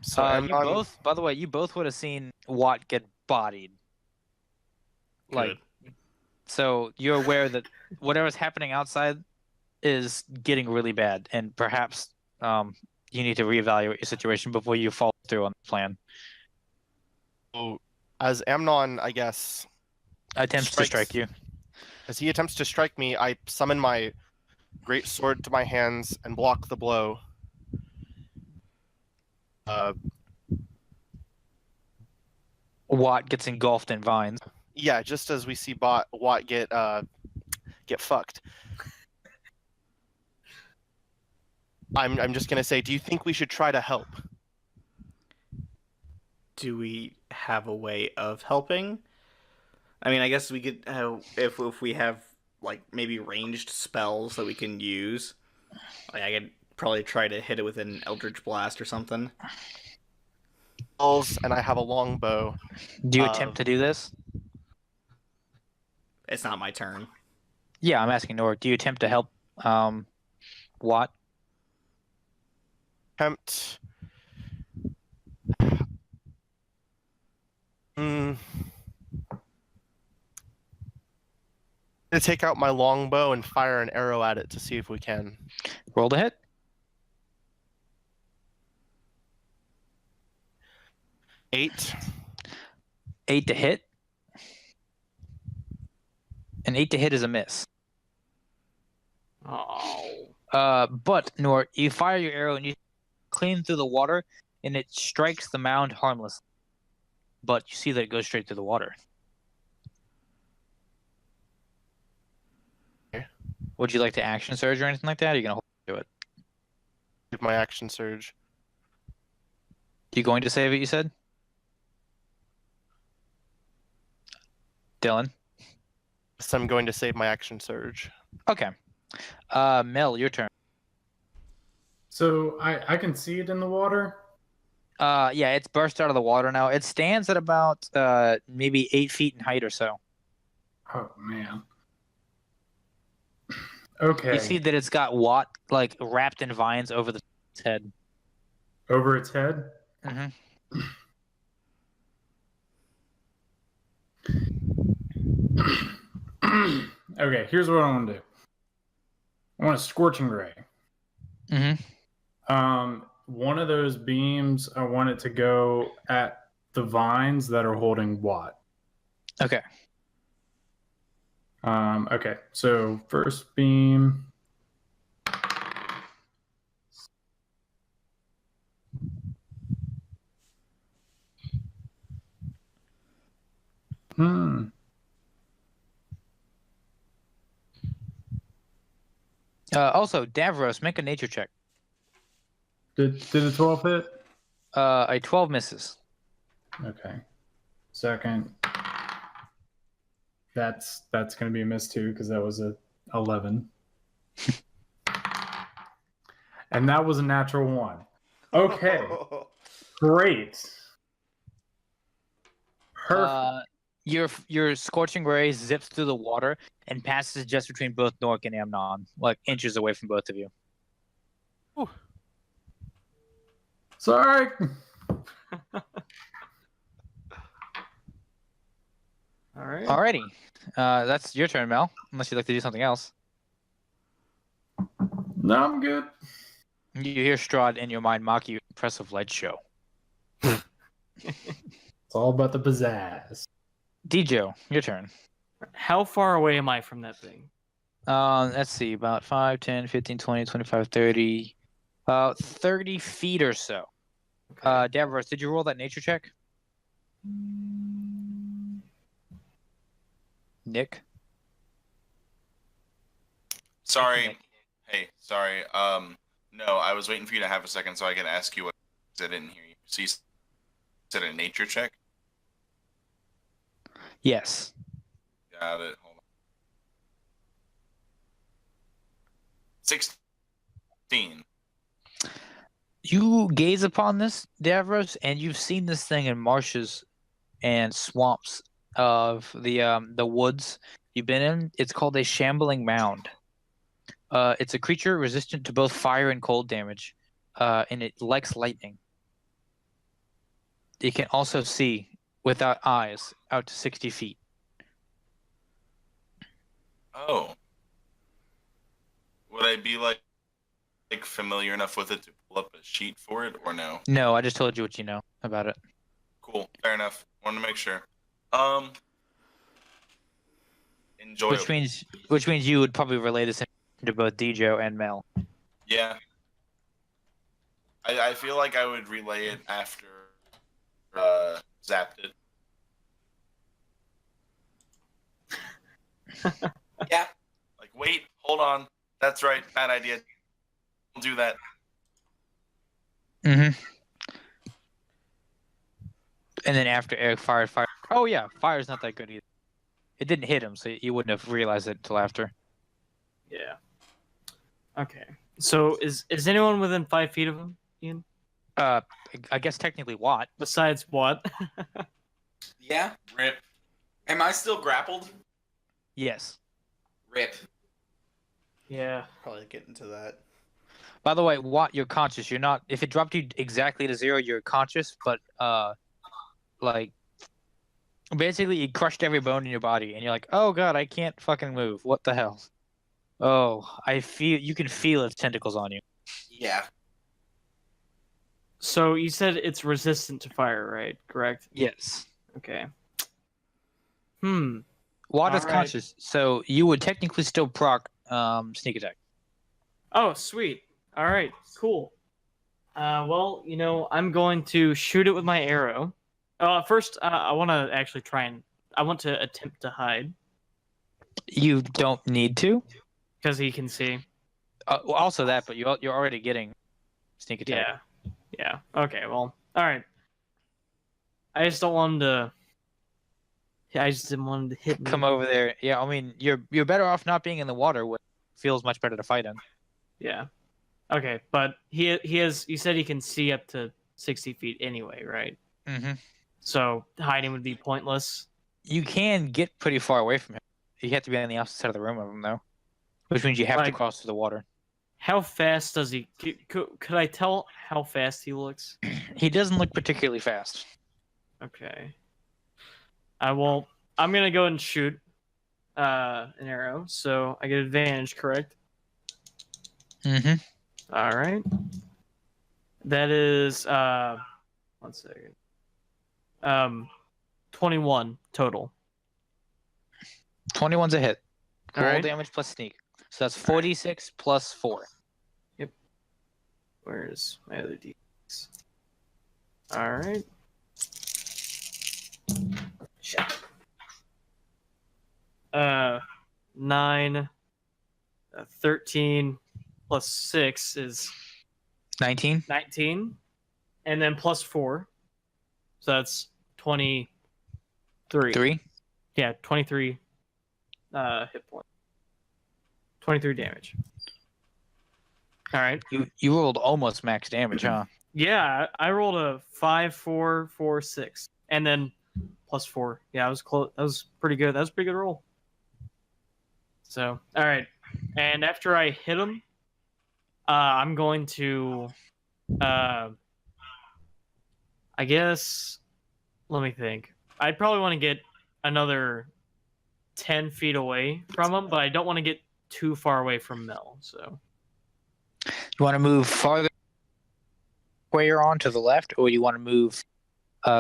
so You both, by the way, you both would have seen Watt get bodied. Like, so you're aware that whatever's happening outside is getting really bad, and perhaps you need to reevaluate your situation before you fall through on the plan. So, as Amnon, I guess, Attempts to strike you. as he attempts to strike me, I summon my great sword to my hands and block the blow. Watt gets engulfed in vines. Yeah, just as we see Watt get fucked. I'm just gonna say, do you think we should try to help? Do we have a way of helping? I mean, I guess we could if we have like maybe ranged spells that we can use. Like I could probably try to hit it with an Eldritch Blast or something. And I have a longbow. Do you attempt to do this? It's not my turn. Yeah, I'm asking Norik. Do you attempt to help Watt? Attempt. I'm gonna take out my longbow and fire an arrow at it to see if we can. Roll to hit. 8. 8 to hit. An 8 to hit is a miss. Oh. But Norik, you fire your arrow and you clean through the water, and it strikes the mound harmless. But you see that it goes straight through the water. Okay. Would you like to action surge or anything like that? Or are you gonna hold to it? Give my action surge. You going to save it? You said. Dylan. So I'm going to save my action surge. Okay. Mel, your turn. So I can see it in the water. Yeah, it's burst out of the water now. It stands at about maybe 8 feet in height or so. Oh man. Okay. You see that it's got Watt like wrapped in vines over its head. Over its head. Mm-hmm. Okay, here's what I want to do. I want a scorching ray. Mm-hmm. One of those beams, I want it to go at the vines that are holding Watt. Okay. Okay, so first beam. Also, Davros, make a nature check. Did a 12 hit? A 12 misses. Okay. Second. That's gonna be a miss too, because that was a 11. And that was a natural 1. Okay. Great. Perfect. Your scorching ray zips through the water and passes just between both Nork and Amnon, like inches away from both of you. Sorry. All right. Alrighty. That's your turn, Mel. Unless you'd like to do something else. No, I'm good. You hear Strahd in your mind mock you. Impressive light show. It's all about the pizzazz. Djo, your turn. How far away am I from that thing? Let's see. About 5, 10, 15, 20, 25, 30. About 30 feet or so. Davros, did you roll that nature check? Nick? Sorry. Hey, sorry. No, I was waiting for you to have a second so I could ask you what I didn't hear you. So you said a nature check? Yes. Got it. Hold on. 16. You gaze upon this, Davros, and you've seen this thing in marshes and swamps of the woods you've been in. It's called a shambling mound. It's a creature resistant to both fire and cold damage, and it likes lightning. It can also see without eyes out to 60 feet. Oh. Would I be like familiar enough with it to pull up a sheet for it, or no? No, I just told you what you know about it. Cool. Fair enough. Wanted to make sure. Enjoyable. Which means you would probably relay this to both Djo and Mel. Yeah. I feel like I would relay it after zapped it. Yeah. Like, wait, hold on. That's right. Bad idea. Don't do that. Mm-hmm. And then after Eric fired fire. Oh yeah, fire's not that good either. It didn't hit him, so you wouldn't have realized it until after. Yeah. Okay. So is anyone within 5 feet of him, Ian? I guess technically Watt. Besides what? Yeah. Rip. Am I still grappled? Yes. Rip. Yeah. Probably get into that. By the way, Watt, you're conscious. You're not. If it dropped you exactly to 0, you're conscious. But like, basically, it crushed every bone in your body, and you're like, oh god, I can't fucking move. What the hell? Oh, you can feel its tentacles on you. Yeah. So you said it's resistant to fire, right? Correct? Yes. Okay. Watt is Alright. conscious, so you would technically still proc sneak attack. Oh, sweet. All right, cool. Well, I'm going to shoot it with my arrow. First, I want to actually I want to attempt to hide You don't need to. because he can see. Well, also that, but you're already getting sneak attack. Yeah. Yeah. Okay. Well. All right. I just don't want him to Yeah, I just didn't want him to hit me. come over there. Yeah, I mean, you're better off not being in the water. What feels much better to fight in. Yeah. Okay, but he has. You said he can see up to 60 feet anyway, right? Mm-hmm. So hiding would be pointless. You can get pretty far away from him. You have to be on the opposite side of the room of him, though, which means you have to Like- cross through the water. How fast does he? Could I tell how fast he looks? He doesn't look particularly fast. Okay. I'm gonna go and shoot an arrow, so I get advantage, correct? Mm-hmm. All right. That is 1 second. 21 total. 21's a hit. All Roll right. damage plus sneak. So that's 46 plus 4. Where's my other d? All right. Shit. 9, 13 plus 6 is 19. 19, and then plus 4, so that's 23. 3. Yeah, 23 hit point. 23 damage. All right. You rolled almost max damage, huh? Yeah, I rolled a 5, 4, 4, 6, and then plus 4. Yeah, I was close. That was pretty good. That was a pretty good roll. So, all right. And after I hit him, I'm going to, I guess, let me think. I'd probably want to get another 10 feet away from him, but I don't want to get too far away from Mel. So, You want to move farther where you're on to the left, or you want to move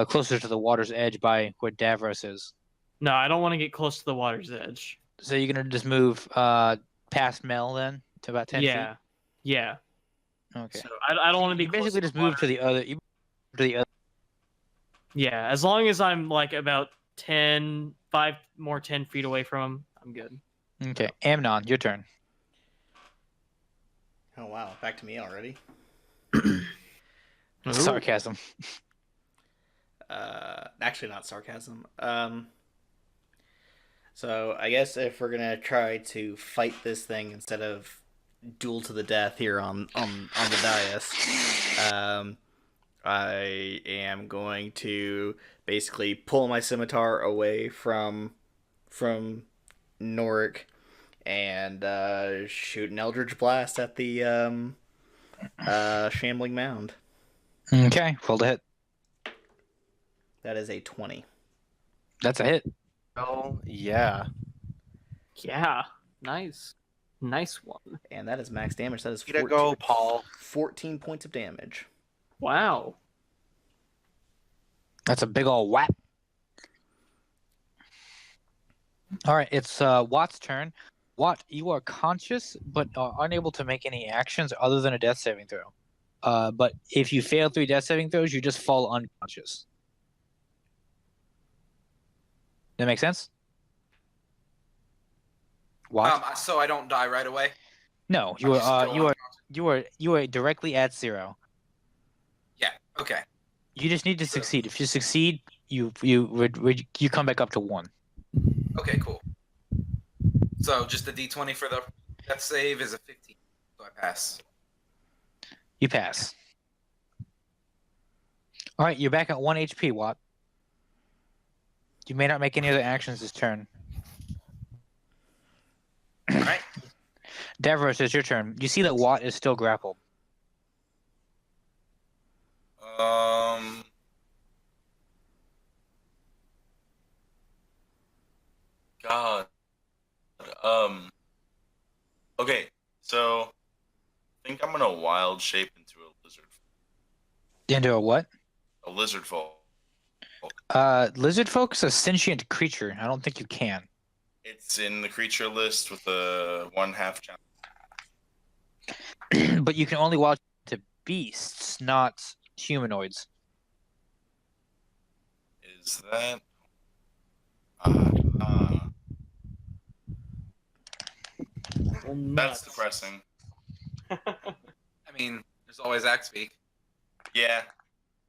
closer to the water's edge by where Davros is? no, I don't want to get close to the water's edge. So you're gonna just move past Mel then to about 10 Yeah. Yeah. feet. Okay. So I don't want to be You close basically to just the move water. to the other. You move to the other. Yeah, as long as I'm like about 5 more 10 feet away from him, I'm good. Okay, Amnon, your turn. Oh wow, back to me already. Sarcasm. Actually not sarcasm. So I guess if we're gonna try to fight this thing instead of duel to the death here on the dais, I am going to basically pull my scimitar away from Norik and shoot an Eldritch Blast at the shambling mound. Okay, roll to hit. That is a 20. That's a hit. Oh yeah. Yeah, nice. Nice one. And that is max damage. That is Way to go, Paul. 14 points of damage. Wow. That's a big old whap. All right, it's Watt's turn. Watt, you are conscious but are unable to make any actions other than a death saving throw. But if you fail 3 death saving throws, you just fall unconscious. That make sense? Watt? So I don't die right away. No, I'm just still you are directly at 0. Yeah. Okay. You just need to succeed. If you succeed, you come back up to 1. Okay. Cool. So just a D20 for the death save is a 15. So I pass. You pass. All right, you're back at 1 HP, Watt. You may not make any other actions this turn. All right. Davros, it's your turn. You see that Watt is still grappled. God. Okay, so I think I'm gonna wild shape into a lizard. Into a what? A lizard folk. Lizard folk's a sentient creature. I don't think you can. It's in the creature list with a 1/2 chance. But you can only wild to beasts, not humanoids. Is that? That's depressing. I mean, there's always act speak. Yeah,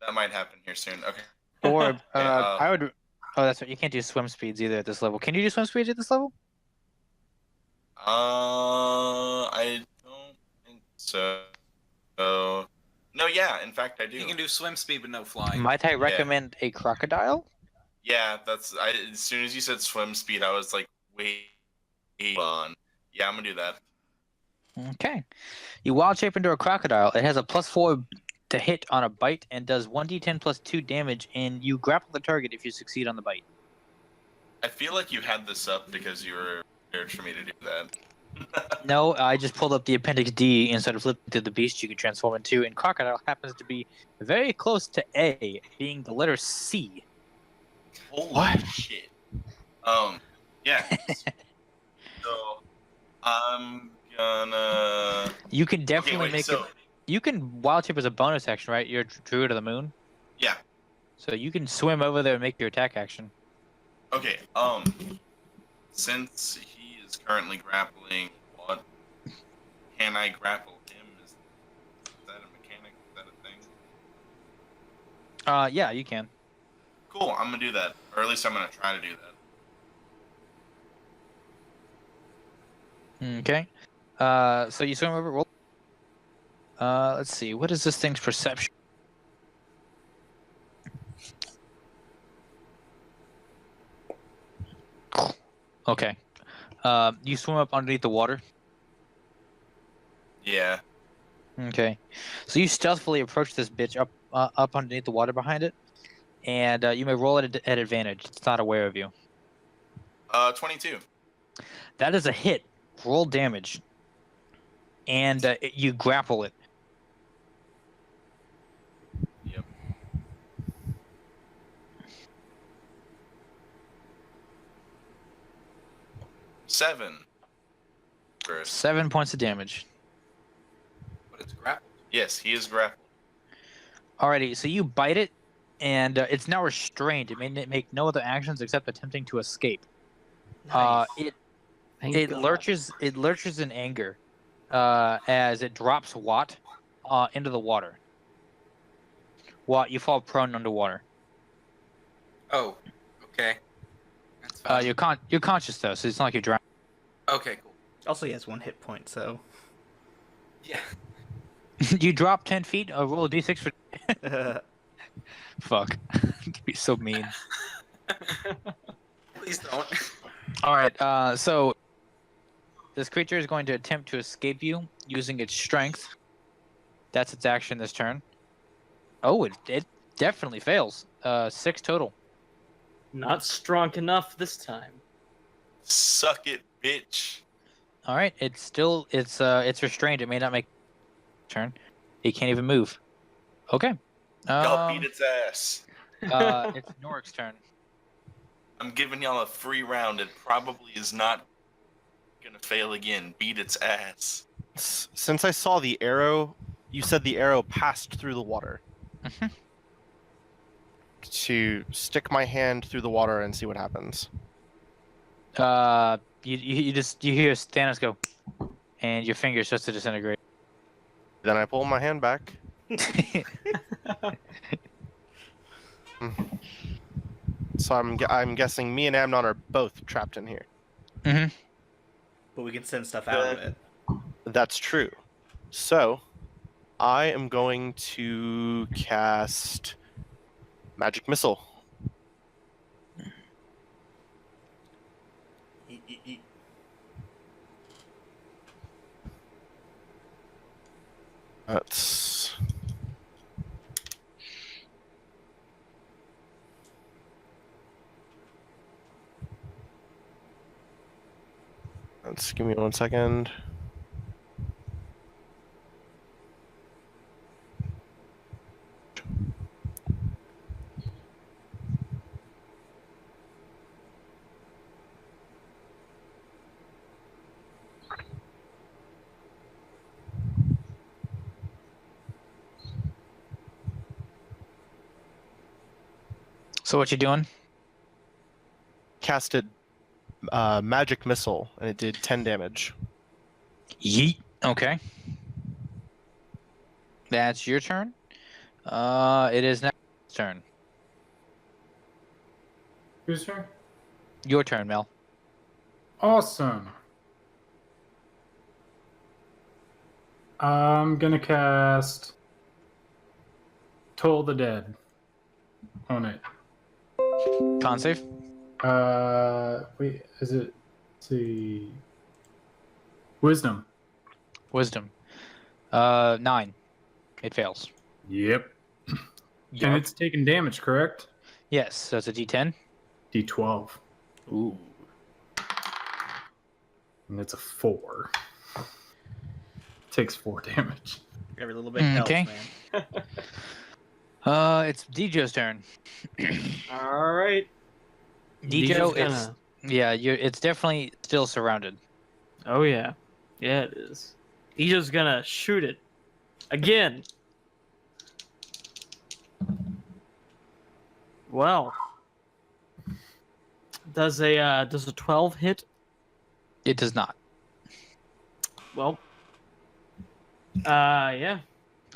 that might happen here soon. Okay. Or Yeah, I would Oh, that's right. You can't do swim speeds either at this level. Can you do swim speeds at this level? I don't think so. No, yeah. In fact, I do. You can do swim speed but no flying. Might I recommend a crocodile? Yeah, as soon as you said swim speed, I was like, wait, hold on. Yeah, I'm gonna do that. Okay. You wild shape into a crocodile. It has a +4 to hit on a bite and does 1d10 plus 2 damage, and you grapple the target if you succeed on the bite. I feel like you had this up because you were prepared for me to do that. No, I just pulled up the Appendix D instead of flipping to the beast you can transform into, and crocodile happens to be very close to A, being the letter C. Holy shit. Yeah. So, I'm gonna. You can definitely wait, make so- it. You can wild shape as a bonus action, right? You're Druid of the Moon, Yeah. so you can swim over there and make your attack action. Okay. Since he is currently grappling, what can I grapple him? Is that a mechanic? Is that a thing? Yeah, you can. Cool. I'm gonna do that, or at least I'm gonna try to do that. Okay. So you swim over. Roll. Let's see. What is this thing's perception? Okay. You swim up underneath the water. Yeah. Okay. So you stealthily approach this bitch up underneath the water behind it, and you may roll it at advantage. It's not aware of you. 22. That is a hit. Roll damage, and you grapple it. Yep. Seven. First. 7 points of damage. But it's grappled. Yes, he is grappled. Alrighty, so you bite it, and it's now restrained. It may make no other actions except attempting to escape. It Thank God. lurches in anger, as it drops Watt into the water. Watt, you fall prone underwater. Oh, okay. That's fine. You're conscious though, so it's not like you're drowning. Okay, cool. Also, he has 1 hit point, so. Yeah. You drop 10 feet. Roll a d6 for. Fuck, be so mean. Please don't. All right. So this creature is going to attempt to escape you using its strength. That's its action this turn. Oh, it definitely fails. 6 total. Not strong enough this time. Suck it, bitch. All right. It's restrained. It may not make turn. It can't even move. Okay. Y'all beat its ass. It's Norik's turn. I'm giving y'all a free round. It probably is not gonna fail again. Beat its ass. Since I saw the arrow, you said the arrow passed through the water. Mhm. To stick my hand through the water and see what happens. You hear Stannis go, and your finger starts to disintegrate. Then I pull my hand back. So I'm guessing me and Amnon are both trapped in here. Mm-hmm. But we can send stuff out of it. That's true. So I am going to cast Magic Missile. That's give me 1 second. So what you doing? Casted Magic Missile, and it did 10 damage. Yeet. Okay. That's your turn. It is next turn. Whose turn? Your turn, Mel. Awesome. I'm gonna cast Toll the Dead on it. Con save. Wait, is it? Let's see. Wisdom. Wisdom. 9. It fails. Yep. And Yup. it's taking damage, correct? Yes, so it's a D10. D12. Ooh. And it's a 4. Takes 4 damage. Every little bit helps, Okay. man. It's Djo's turn. All right. Djo, Djo's it's it's definitely still surrounded. Oh yeah, yeah it is. He's just gonna shoot it again. Well, does a 12 hit? It does not. Well, yeah.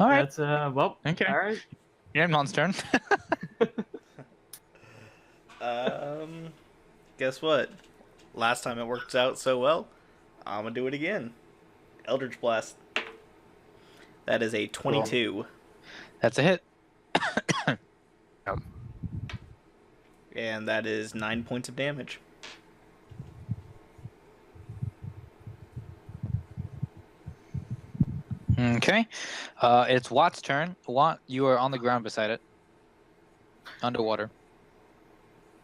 All right. That's well. Okay. All right. Yamnon's turn. Guess what? Last time it worked out so well, I'm gonna do it again. Eldritch Blast. That is a 22. That's a hit. And that is 9 points of damage. Okay. It's Watt's turn. Watt, you are on the ground beside it. Underwater.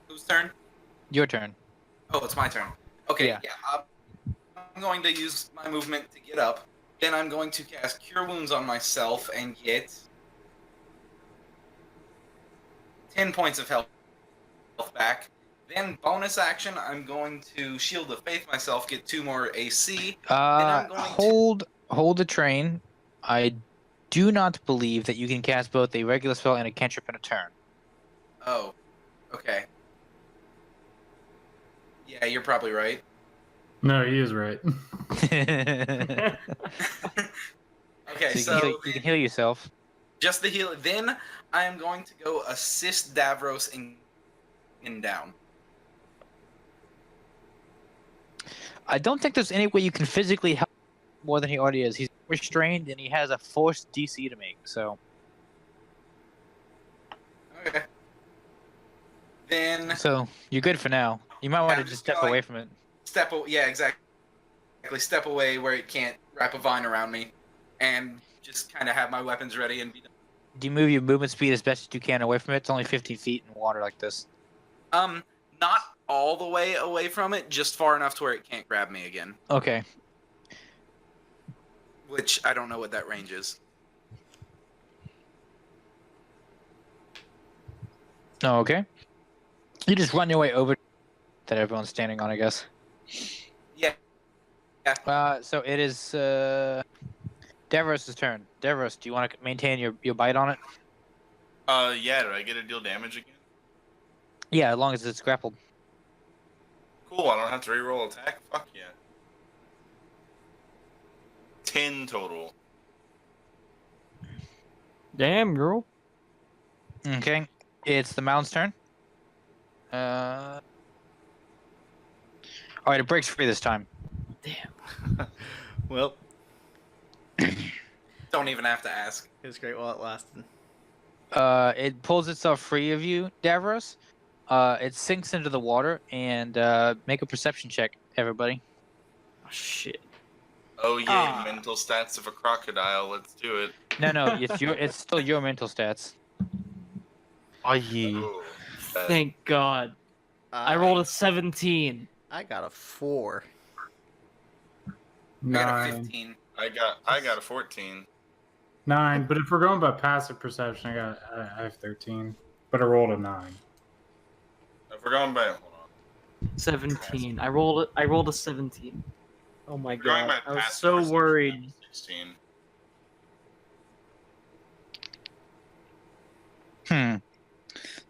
Whose turn? Your turn. Oh, it's my turn. Okay, Yeah. I'm going to use my movement to get up. Then I'm going to cast Cure Wounds on myself and get 10 points of health back. Then bonus action, I'm going to Shield of Faith myself, get 2 more AC. I'm going to- Hold the train. I do not believe that you can cast both a regular spell and a cantrip in a turn. Oh, okay. Yeah, you're probably right. No, he is right. Okay, So so you can heal yourself. just the heal. Then I am going to go assist Davros in down. I don't think there's any way you can physically help more than he already is. He's restrained and he has a forced DC to make. So Okay. Then you're good for now. You might want to I'm just just step gonna, away from it. yeah, exactly. Step away where it can't wrap a vine around me, and just kind of have my weapons ready and be done. Do you move your movement speed as best as you can away from it? It's only 50 feet in water like this. Not all the way away from it, just far enough to where it can't grab me again. Okay. Which I don't know what that range is. Oh, okay. You just run your way over that everyone's standing on, I guess. Yeah. So it is Davros' turn. Davros, do you want to maintain your bite on it? Yeah, do I get to deal damage again? Yeah, as long as it's grappled. Cool, I don't have to reroll attack? Fuck yeah. 10 total. Damn, girl. Okay. It's the mound's turn. Alright, it breaks free this time. Damn. Well, Don't even have to ask. it was great while it lasted. It pulls itself free of you, Davros. It sinks into the water and make a perception check, everybody. Oh, shit. Oh yeah, mental stats of a crocodile, let's do it. No, it's still your mental stats. Aye. Oh, that- Thank God. I rolled a 17. I got a 4. I got a 9. 15. I got a 14. 9, but if we're going by passive perception, I have 13, but I rolled a 9. If we're going by, hold on. 17. I rolled a 17. Oh my If we're going God. by I was passive so perception, worried. 16.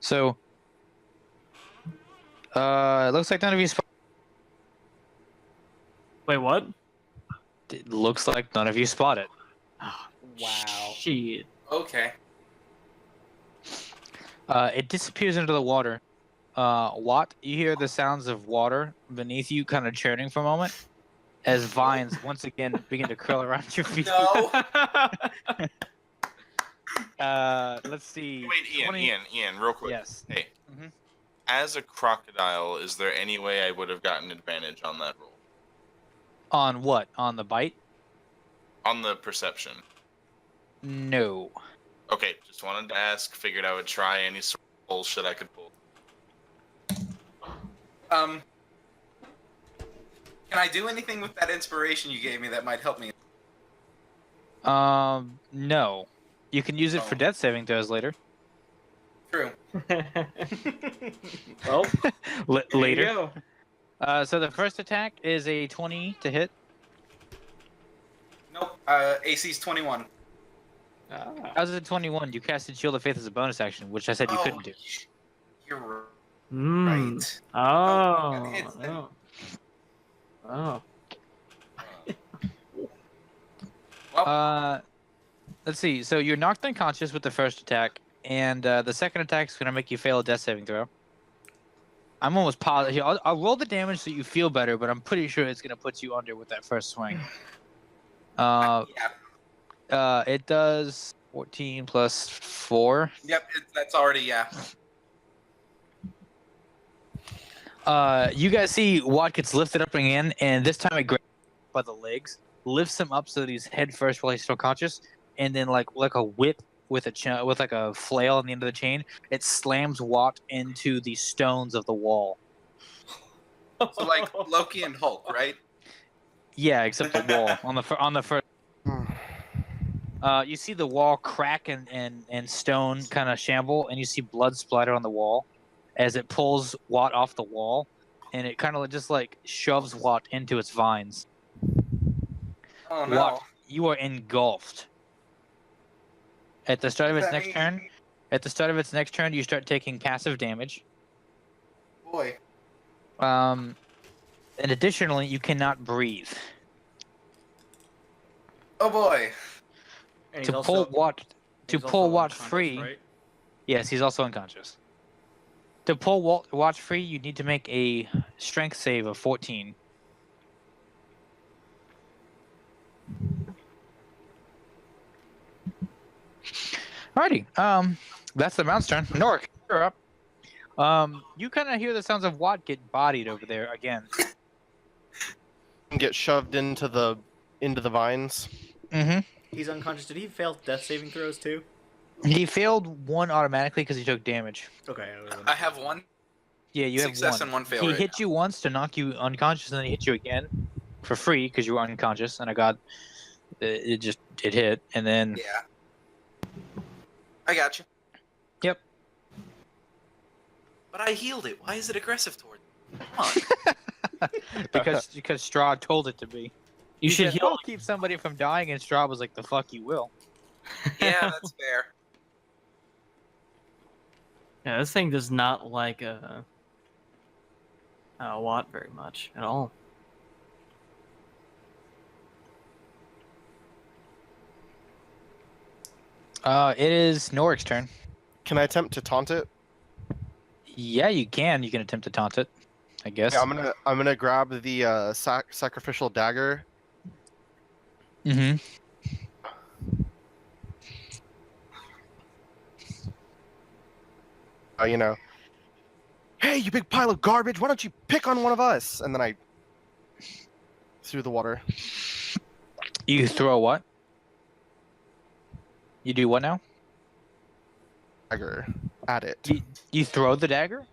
So, it looks like none of you spot. Wait, what? It looks like none of you spot it. Wow. Shit. Okay. It disappears into the water. Watt, you hear the sounds of water beneath you kind of churning for a moment as vines once again begin to curl around your feet. No. Let's see. Wait, Ian, 20 Ian, real quick. Yes. Hey, Mhm. as a crocodile, is there any way I would have gotten advantage on that roll? On what? On the bite? On the perception. No. Okay, just wanted to ask. Figured I would try any sort of bullshit I could pull. Can I do anything with that inspiration you gave me that might help me? No. You can use it for Oh. death saving throws later. True. Well, there you Later. go. So the first attack is a 20 to hit. Nope. AC's 21. Ah. How's it 21? You casted Shield of Faith as a bonus action, which I said you couldn't do. You're Mm. right. Oh. Okay, it's- Oh. Oh. Well, Let's see. So you're knocked unconscious with the first attack, and the second attack is going to make you fail a death saving throw. I'm almost positive. Here, I'll roll the damage so you feel better, but I'm pretty sure it's going to put you under with that first swing. yeah. It does 14 plus 4. Yep. That's already You guys see Watt gets lifted up again, and this time it grabs him by the legs, lifts him up so that he's head first while he's still conscious, and then like a whip with with like a flail on the end of the chain, it slams Watt into the stones of the wall. So like Loki and Hulk, right? Yeah, except the wall on the first. You see the wall crack and stone kind of shamble, and you see blood splatter on the wall as it pulls Watt off the wall, and it kind of just like shoves Watt into its vines. Oh no. Watt, you are engulfed. At the start of Does its that next mean- turn, you start taking passive damage. Boy. And additionally, you cannot breathe. Oh boy. And To he's pull also- Watt he's also pull Watt unconscious, free. right? Yes, he's also unconscious. To pull Watt free, you need to make a strength save of 14. Alrighty. That's the mount's turn. Norik, you're up. You kind of hear the sounds of Watt get bodied over there again. Get shoved into the vines. Mm-hmm. He's unconscious. Did he fail death saving throws too? He failed one automatically because he took damage. Okay. I have one Yeah, you have success one. and one fail. He right hit you once to knock you unconscious, and then he hit you again for free because you were unconscious. And it hit, and then now. Yeah. I got you. Yep. But I healed it. Why is it aggressive toward me? Come on. because Strahd told it to be. You He should said, heal. "I'll keep somebody from dying," and Strahd was like, "The fuck you will." Yeah, that's fair. Yeah, this thing does not like Watt very much at all. It is Norik's turn. Can I attempt to taunt it? Yeah, you can. You can attempt to taunt it, I guess. Yeah, I'm gonna grab the sacrificial dagger. Mm-hmm. Hey, you big pile of garbage! Why don't you pick on one of us? And then I threw the water. You throw what? You do what now? Dagger at it. You throw the dagger?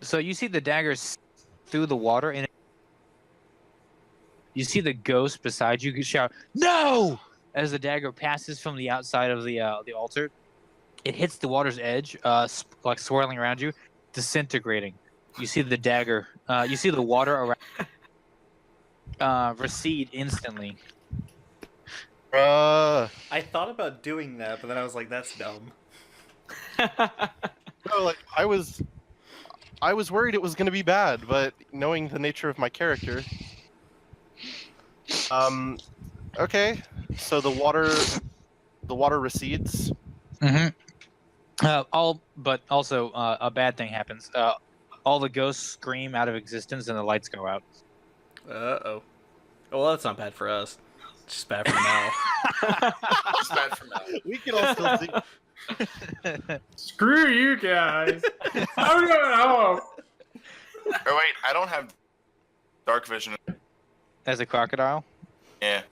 So you see the dagger through the water, and you see the ghost beside you shout, "No!" as the dagger passes from the outside of the altar. It hits the water's edge, like swirling around you, disintegrating. You see the dagger. You see the water around recede instantly. Uh, I thought about doing that, but then I was like, that's dumb. no, like I was worried it was gonna be bad, but knowing the nature of my character, okay. So the water recedes. Mm-hmm. But also a bad thing happens. All the ghosts scream out of existence and the lights go out. Uh-oh. Oh, well, that's not bad for us. It's just bad for Mel. It's bad for Mel. We can all still see. Screw you guys. I'm going home. Or wait, I don't have dark vision. As a crocodile? Yeah.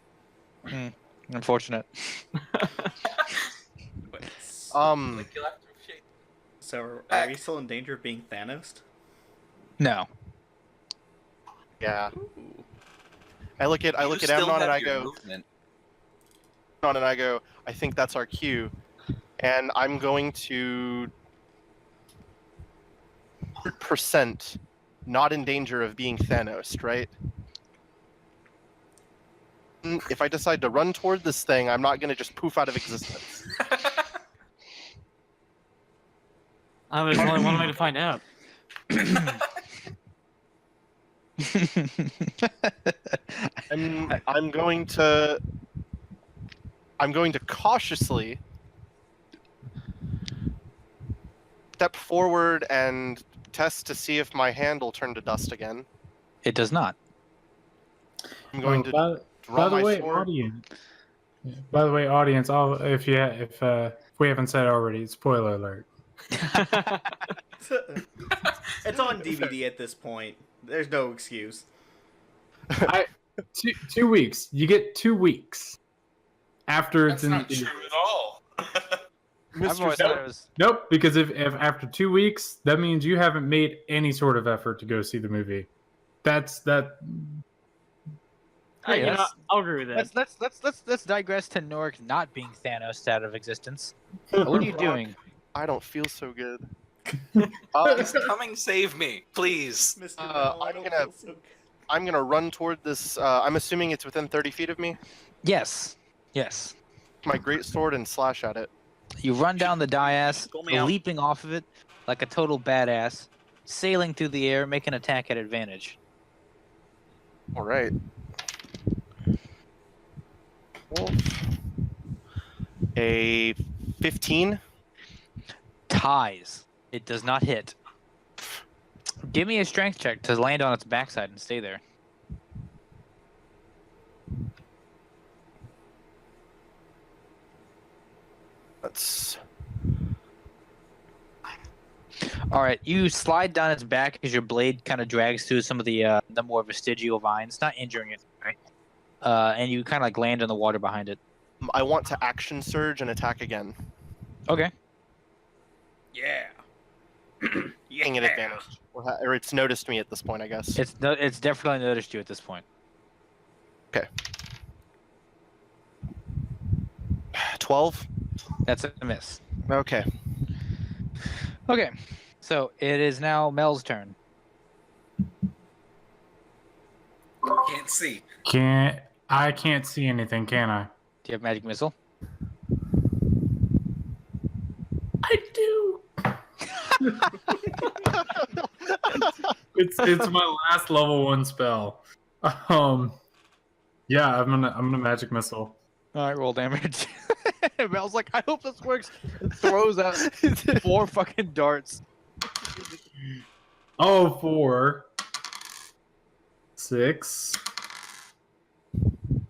Unfortunate. Wait, Like, you'll have to shake- So are we still in danger of being Thanos? No. Yeah. Ooh. I look at You Amnon still and have I your go, movement. I think that's our cue, and I'm going to 100% not in danger of being Thanos, right? If I decide to run toward this thing, I'm not going to just poof out of existence. There's only one way to find out. I'm going to cautiously step forward and test to see if my hand will turn to dust again. It does not. I'm going to draw by the my way, sword. audience. By the way, audience. If we haven't said it already, spoiler alert. It's on DVD at this point. There's no excuse. 2 weeks. You get 2 weeks after That's it's in. not true at all. I've always thought it was. Nope, because if after 2 weeks, that means you haven't made any sort of effort to go see the movie. That's that. Hey, You know, that's- I'll agree with that. Let's digress to Norik not being Thanos out of existence. What are you doing? I don't feel so good. Please come save me, please. Mr. Uh, Mel, I I'm don't gonna- feel so good. I'm gonna run toward this. I'm assuming it's within 30 feet of me. Yes. Yes. My great sword and slash at it. You run down the dais, Pull me out. leaping off of it like a total badass, sailing through the air, make an attack at advantage. All right. A 15. Ties. It does not hit. Give me a strength check to land on its backside and stay there. That's All right, you slide down its back as your blade kind of drags through some of the more vestigial vines, not injuring it, right? And you kind of like land in the water behind it. I want to action surge and attack again. Okay. Yeah. Getting an advantage, or it's noticed me at this point, I guess. It's definitely noticed you at this point. 12. That's a miss. Okay. Okay, so it is now Mel's turn. Can't see. I can't see anything, can I? Do you have magic missile? I do. It's my last level 1 spell. Yeah, I'm gonna magic missile. All right, roll damage. Mel's like, I hope this works. Throws out 4 fucking darts. Oh, 4, 6,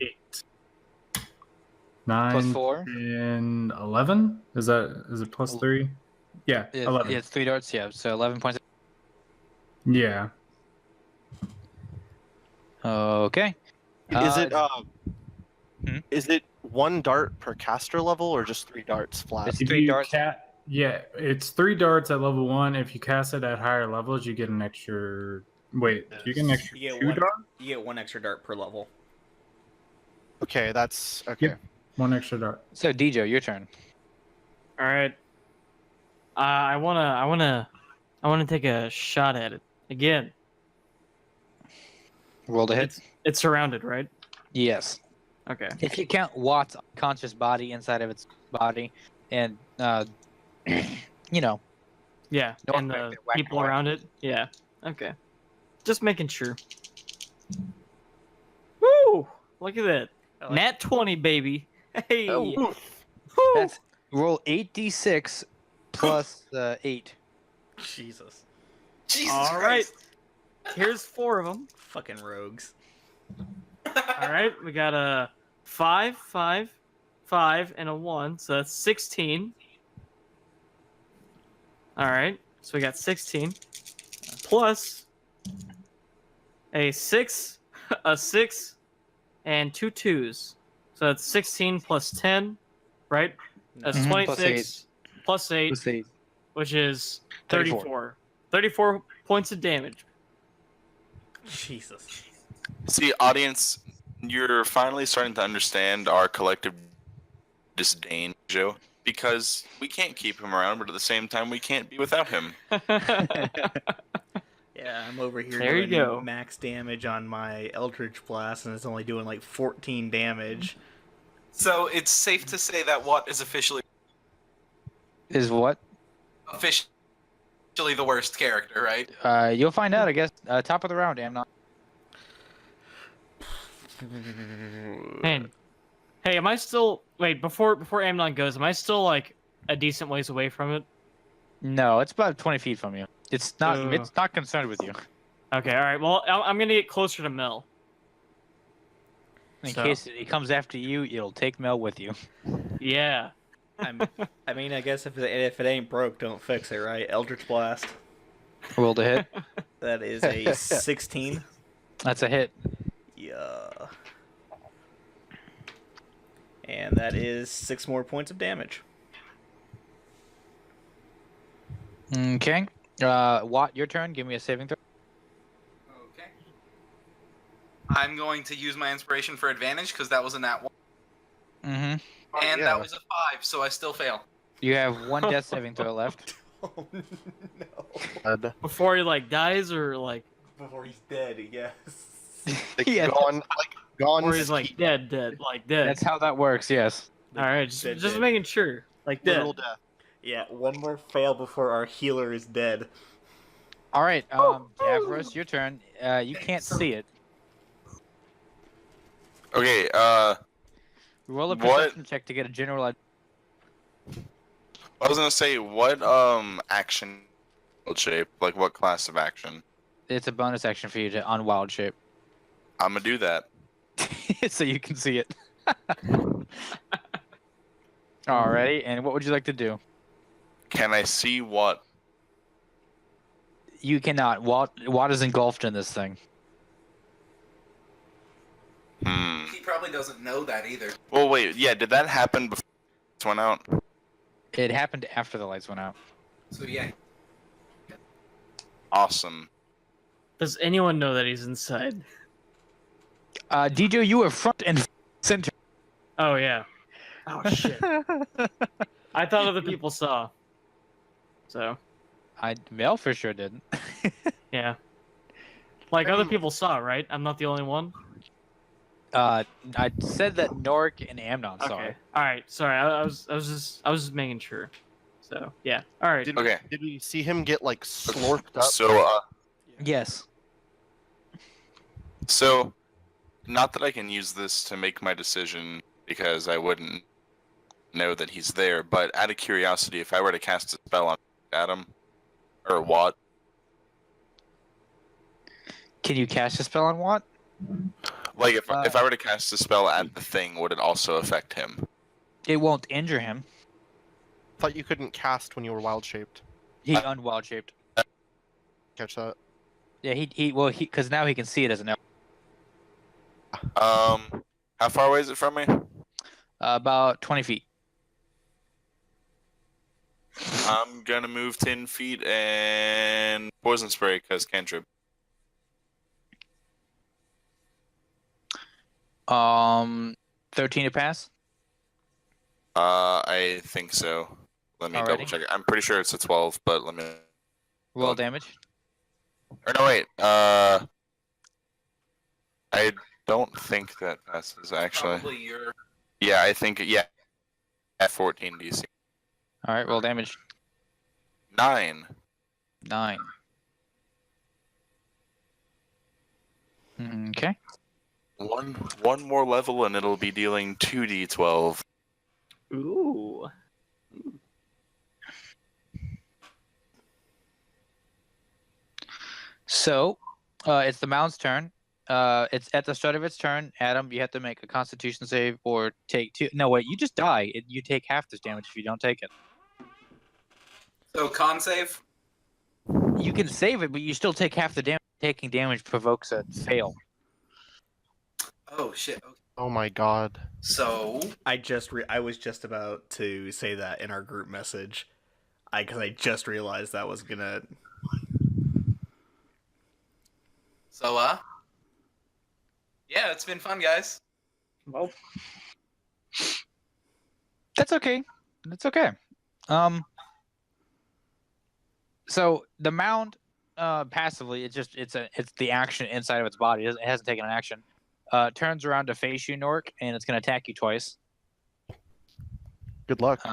8, 9, Plus 4. and 11. Is it plus 3? Yeah, Yeah, 11. it's 3 darts. Yeah, so 11 points. Yeah. Okay. Is it Hmm? is it 1 dart per caster level or just 3 darts flat? It's If 3 you darts. yeah, it's 3 darts at level 1. If you cast it at higher levels, you get an extra. Wait, you get an extra You get 2 one- darts? You get 1 extra dart per level. Okay, that's okay. Yep. 1 extra dart. So Dejo, your turn. All right. I wanna take a shot at it again. Roll to hit. It's surrounded, right? Yes. Okay. If you count Watt's conscious body inside of its body, and you know, Yeah, No and one the back there whacking people away. around it. Yeah. Okay. Just making sure. Woo! Look at that. I like Nat 20, baby. Hey. Oh. Woo! that's roll 8d6 plus 8. Jesus. Jesus All right. Christ. Here's 4 of them. Fucking rogues. All right, we got a 5, 5, 5, and a 1, so that's 16. All right, so we got 16 plus a 6, a 6, and 2 2s. So that's 16 plus 10, right? That's Mhm, plus 26 plus 8, Plus 8. which is 34. 34. 34 points of damage. Jesus. See, audience, you're finally starting to understand our collective disdain, Joe, because we can't keep him around, but at the same time, we can't be without him. Yeah, I'm over here There you doing go. max damage on my Eldritch Blast, and it's only doing like 14 damage. So it's safe to say that Watt is officially Is what? the worst character, right? You'll find out, I guess. Top of the round, Amnon. Man, hey, am I still wait before Amnon goes? Am I still like a decent ways away from it? No, it's about 20 feet from you. It's not. Ugh. It's not concerned with you. Okay, all right. Well, I'm gonna get closer to Mel. In So- case he comes after you, it'll take Mel with you. Yeah. I mean, I guess if it ain't broke, don't fix it, right? Eldritch Blast. Roll to hit. That is a 16. That's a hit. Yeah. And that is 6 more points of damage. Okay. Watt, your turn. Give me a saving throw. Okay. I'm going to use my inspiration for advantage because that was a nat 1. Mm-hmm. And that was a 5, so I still fail. You have one death saving throw left. Oh no. Before he like dies or like Before he's dead, yes. Like, Yeah. gone, or he's like dead, like dead. That's how that works. Yes. All right, Dead, just dead. making sure. Like dead. literal death. Yeah, one more fail before our healer is dead. All right. Davros, your turn. You can't see it. Okay, Roll a What? perception check to get a general idea. I was gonna say, what action shape? Like, what class of action? It's a bonus action for you to unwild shape, I'm gonna do that. so you can see it. Alrighty. And what would you like to do? Can I see what? You cannot. Watt is engulfed in this thing. He probably doesn't know that either. Well, wait. Yeah, did that happen before this went out? It happened after the lights went out. So yeah. Awesome. Does anyone know that he's inside? DJ, you were front and center. Oh yeah. Oh shit. I thought other people saw. So Mel for sure didn't. yeah. Like other people saw, right? I'm not the only one. I said that Norik and Amnon saw Okay. it. All right. Sorry. I was just making sure. So yeah. All right. Did, Okay. did we see him get like slurped up? Yes. So, not that I can use this to make my decision because I wouldn't know that he's there, but out of curiosity, if I were to cast a spell on Adam or Watt, Can you cast a spell on Watt? like if I were to cast a spell at the thing, would it also affect him? It won't injure him. Thought you couldn't cast when you were wild shaped. He unwild shaped. Catch that? Yeah, because now he can see it as an elf. How far away is it from me? About 20 feet. I'm gonna move 10 feet and poison spray because cantrip. 13 to pass. I think so. Let me double Alrighty. check it. I'm pretty sure it's a 12, but let me. Roll Well- damage. Or no, wait. I don't think that passes actually. Probably your Yeah, I think at 14 DC. All right, roll damage. 9. 9. Okay. One more level and it'll be dealing 2d12. Ooh. So, it's the mound's turn. It's at the start of its turn. Adam, you have to make a Constitution save or take 2. No, wait, you just die. You take half this damage if you don't take it. So con save. You can save it, but you still take half the damage. Taking damage provokes a fail. Oh shit. Okay. Oh my god. So I was just about to say that in our group message, because I just realized that was gonna. So yeah, it's been fun, guys. Well, That's okay. That's okay. So the mound, passively, it's the action inside of its body. It hasn't taken an action. Turns around to face you, Nork, and it's gonna attack you twice. Good luck.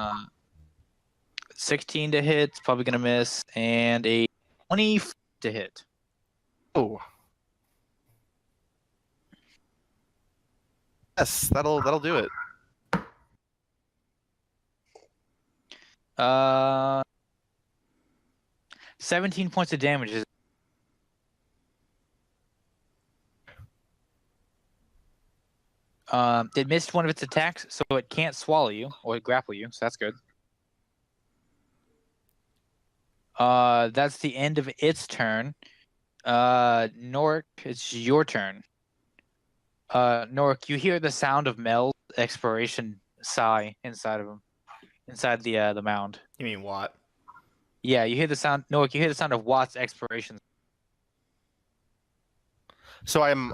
16 to hit, it's probably gonna miss, and a 20 to hit. Oh. Yes, that'll do it. 17 points of damage. It missed one of its attacks, so it can't swallow you or grapple you, so that's good. That's the end of its turn. Nork, it's your turn. Nork, you hear the sound of Mel's expiration sigh inside of him, inside the mound. You mean what? Yeah, you hear the sound. Nork, you hear the sound of Watt's expiration. So I'm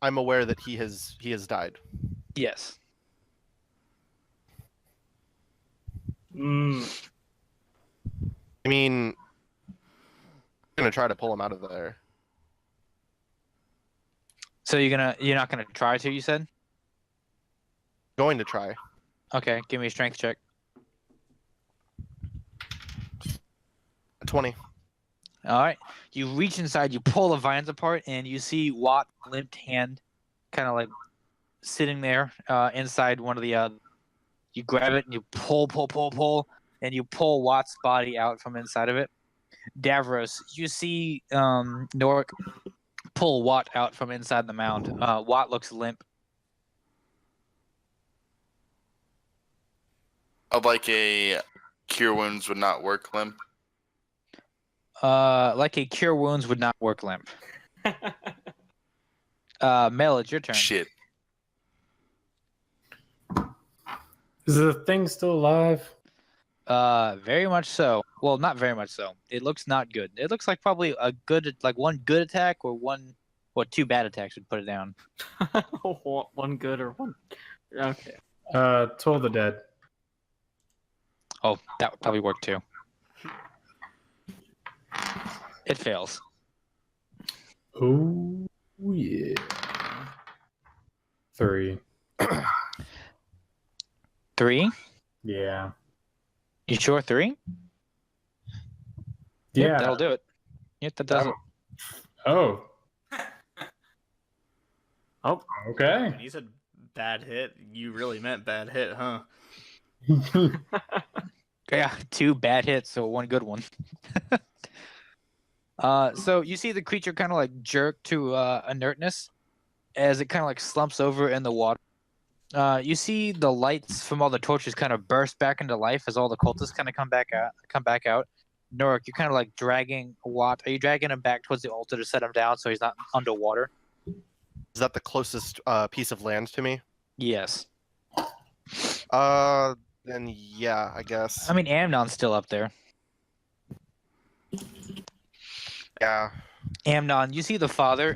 aware that he has died. Yes. mm, I mean, I'm gonna try to pull him out of there. So you're not gonna try to? You said. Going to try. Okay, give me a strength check. 20. All right. You reach inside, you pull the vines apart, and you see Watt's limped hand, kind of like sitting there inside one of the. You grab it and you pull, and you pull Watt's body out from inside of it. Davros, you see Nork pull Watt out from inside the mound. Watt looks limp. Like a cure wounds would not work limp. Like a cure wounds would not work limp. Mel, it's your turn. Shit. Is the thing still alive? Very much so. Well, not very much so. It looks not good. It looks like probably a good, like one good attack or two bad attacks would put it down. one good or one. Okay. Toll the Dead. Oh, that would probably work too. It fails. Oh yeah. 3. 3? Yeah. You sure 3? Yeah. Yep, that'll do it. Yep, that does it. Oh. Oh. Okay. When you said bad hit, you really meant bad hit, huh? Yeah, 2 bad hits, so 1 good one. So you see the creature kind of like jerk to inertness as it kind of like slumps over in the water. You see the lights from all the torches kind of burst back into life as all the cultists kind of come back out. Nork, you're kind of like dragging Watt. Are you dragging him back towards the altar to set him down so he's not underwater? Is that the closest piece of land to me? Yes. Then yeah, I guess. I mean, Amnon's still up there. Yeah. Amnon, you see the father,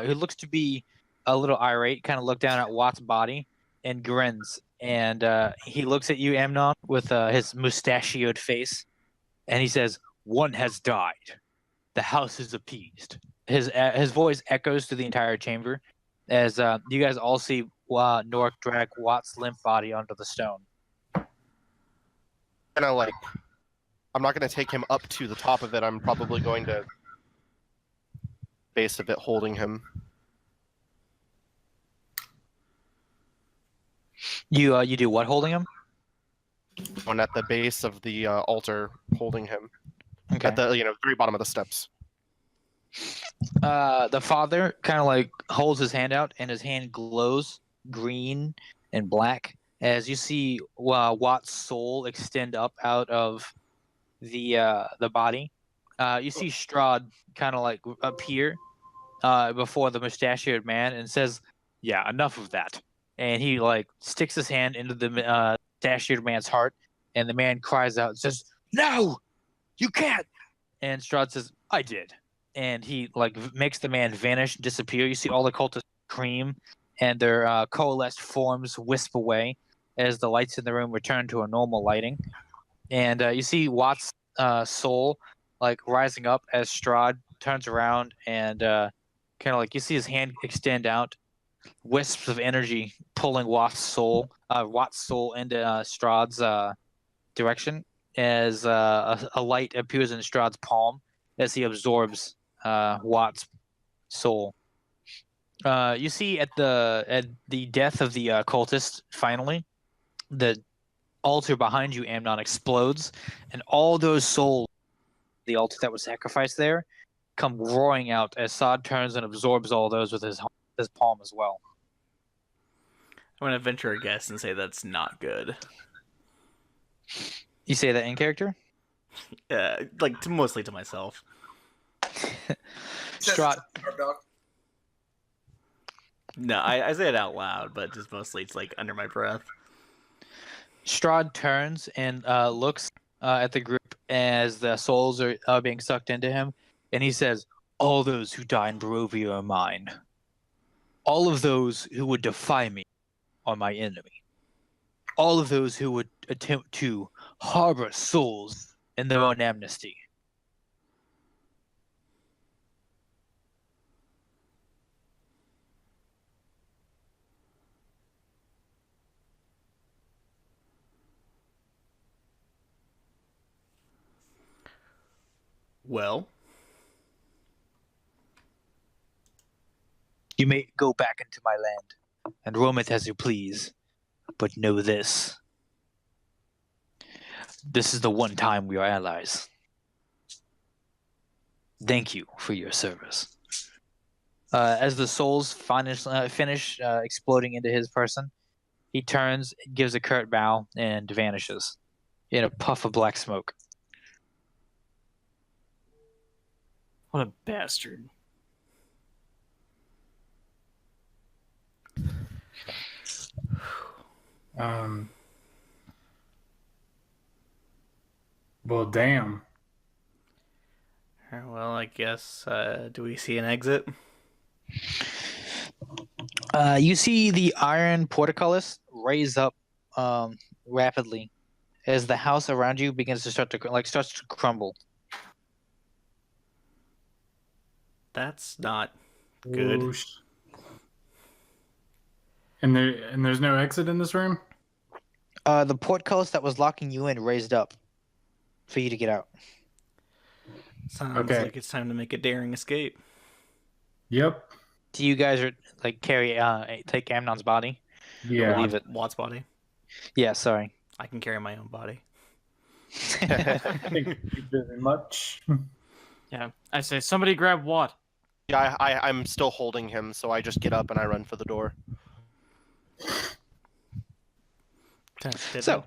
who looks to be a little irate, kind of look down at Watt's body and grins. And he looks at you, Amnon, with his mustachioed face. And he says, "One has died. The house is appeased." His voice echoes through the entire chamber as you guys all see Nork drag Watt's limp body onto the stone. Kind of like, I'm not going to take him up to the top of it. I'm probably going to base of it, holding him. You do what, holding him? One at the base of the altar, holding him Okay. at the very bottom of the steps. The father kind of like holds his hand out, and his hand glows green and black as you see Watt's soul extend up out of the body. You see Strahd kind of like appear before the mustachioed man and says, "Yeah, enough of that." And he like sticks his hand into the mustachioed man's heart, and the man cries out, and says, "No, you can't!" And Strahd says, "I did." And he like makes the man vanish, disappear. You see all the cultists scream, and their coalesced forms wisp away as the lights in the room return to a normal lighting. And you see Watt's soul like rising up as Strahd turns around and kind of like you see his hand extend out, wisps of energy pulling Watt's soul into Strahd's direction as a light appears in Strahd's palm as he absorbs Watt's soul. You see at the death of the cultist, finally, the altar behind you, Amnon, explodes, and all those souls, the altar that was sacrificed there, come roaring out as Sod turns and absorbs all those with his palm as well. I'm gonna venture a guess and say that's not good. You say that in character? Like mostly to myself. Strahd. No, I say it out loud, but just mostly it's like under my breath. Strahd turns and looks at the group as the souls are being sucked into him, and he says, "All those who die in Barovia are mine. All of those who would defy me are my enemy. All of those who would attempt to harbor souls in their own amnesty." Well, You may go back into my land and roam it as you please, but know this. This is the one time we are allies. Thank you for your service. As the souls finish exploding into his person, he turns, gives a curt bow, and vanishes in a puff of black smoke. What a bastard. Well, damn. well, I guess do we see an exit? You see the iron portcullis raise up rapidly as the house around you begins to starts to crumble. That's not good. Whoosh. And there's no exit in this room? The portcullis that was locking you in raised up for you to get out. Sounds Okay. like it's time to make a daring escape. Yep. Do you guys are like take Amnon's body? Yeah. Leave it. Watt's body. Yeah, sorry. I can carry my own body. Thank you very much. Yeah, I say somebody grab Watt. Yeah, I'm still holding him, so I just get up and I run for the door. So,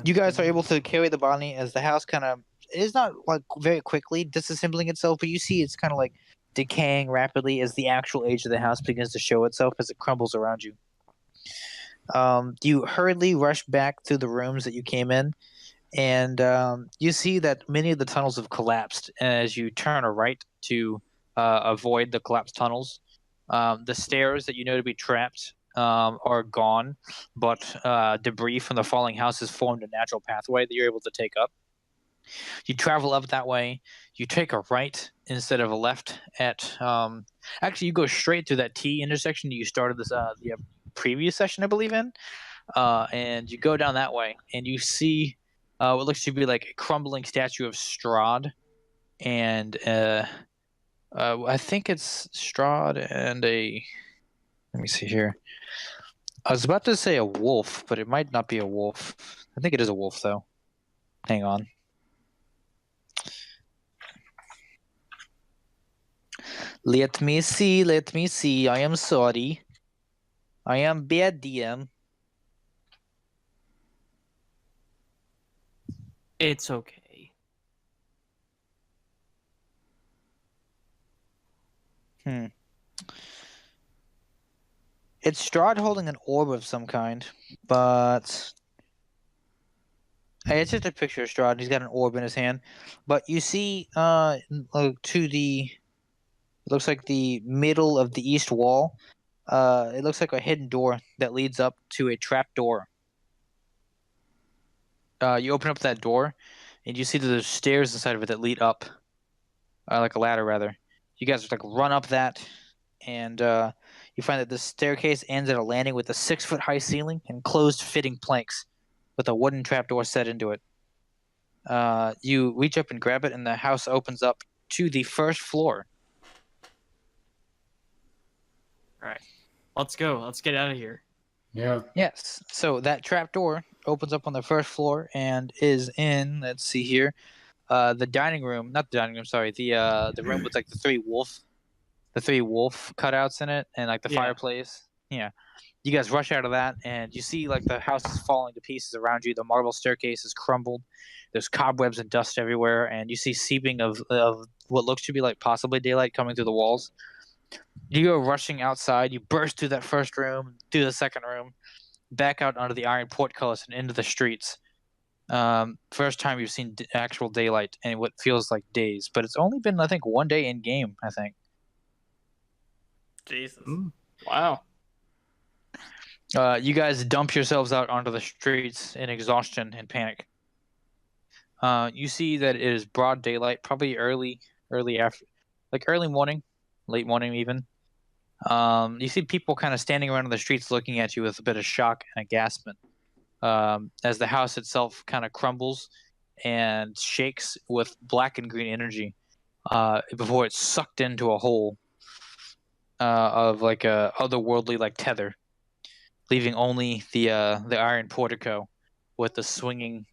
you guys are able to carry the body as the house kind of is not like very quickly disassembling itself, but you see it's kind of like decaying rapidly as the actual age of the house begins to show itself as it crumbles around you. You hurriedly rush back through the rooms that you came in, and you see that many of the tunnels have collapsed as you turn a right to avoid the collapsed tunnels. The stairs that you know to be trapped are gone, but debris from the falling house has formed a natural pathway that you're able to take up. You travel up that way. You take a right instead of a left at actually you go straight to that T intersection that you started this the previous session, I believe, in, and you go down that way and you see what looks to be like a crumbling statue of Strahd, and I think it's Strahd and a, let me see here. I was about to say a wolf, but it might not be a wolf. I think it is a wolf though. Hang on. Let me see. Let me see. I am sorry. I am bad DM. It's okay. It's Strahd holding an orb of some kind, but hey, it's just a picture of Strahd. He's got an orb in his hand, but you see, to the, it looks like the middle of the east wall. It looks like a hidden door that leads up to a trap door. You open up that door, and you see that there's stairs inside of it that lead up, like a ladder rather. You guys like run up that, and you find that the staircase ends at a landing with a 6-foot high ceiling and closed fitting planks, with a wooden trapdoor set into it. You reach up and grab it, and the house opens up to the first floor. All right, let's go. Let's get out of here. Yeah. Yes. So that trapdoor opens up on the first floor and is in, let's see here, the dining room. Not the dining room. Sorry, the room with like the three wolf cutouts in it, and like the Yeah. fireplace. Yeah. You guys rush out of that, and you see like the house is falling to pieces around you. The marble staircase is crumbled. There's cobwebs and dust everywhere, and you see seeping of what looks to be like possibly daylight coming through the walls. You go rushing outside. You burst through that first room, through the second room, back out onto the iron portcullis and into the streets. First time you've seen actual daylight in what feels like days, but it's only been, I think, one day in game, I think. Jesus. Wow. You guys dump yourselves out onto the streets in exhaustion and panic. You see that it is broad daylight, probably early after, like early morning, late morning even. You see people kind of standing around in the streets looking at you with a bit of shock and aghastment, as the house itself kind of crumbles and shakes with black and green energy before it's sucked into a hole of like a otherworldly like tether, leaving only the iron portico with the swinging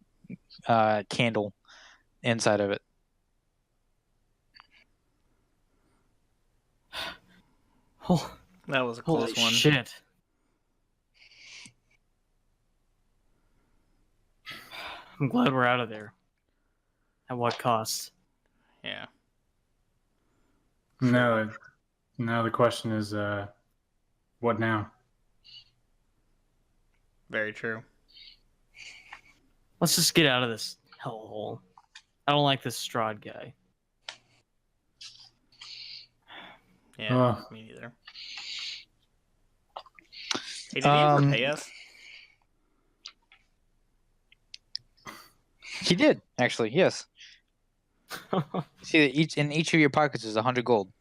candle inside of it. Oh, That was a holy close one. shit. I'm glad we're out of there. At what cost? Yeah. Now the question is, what now? Very true. Let's just get out of this hellhole. I don't like this Strahd guy. Yeah, Oh. me neither. Hey, did he ever pay us? He did, actually, yes. See that in each of your pockets is 100 gold.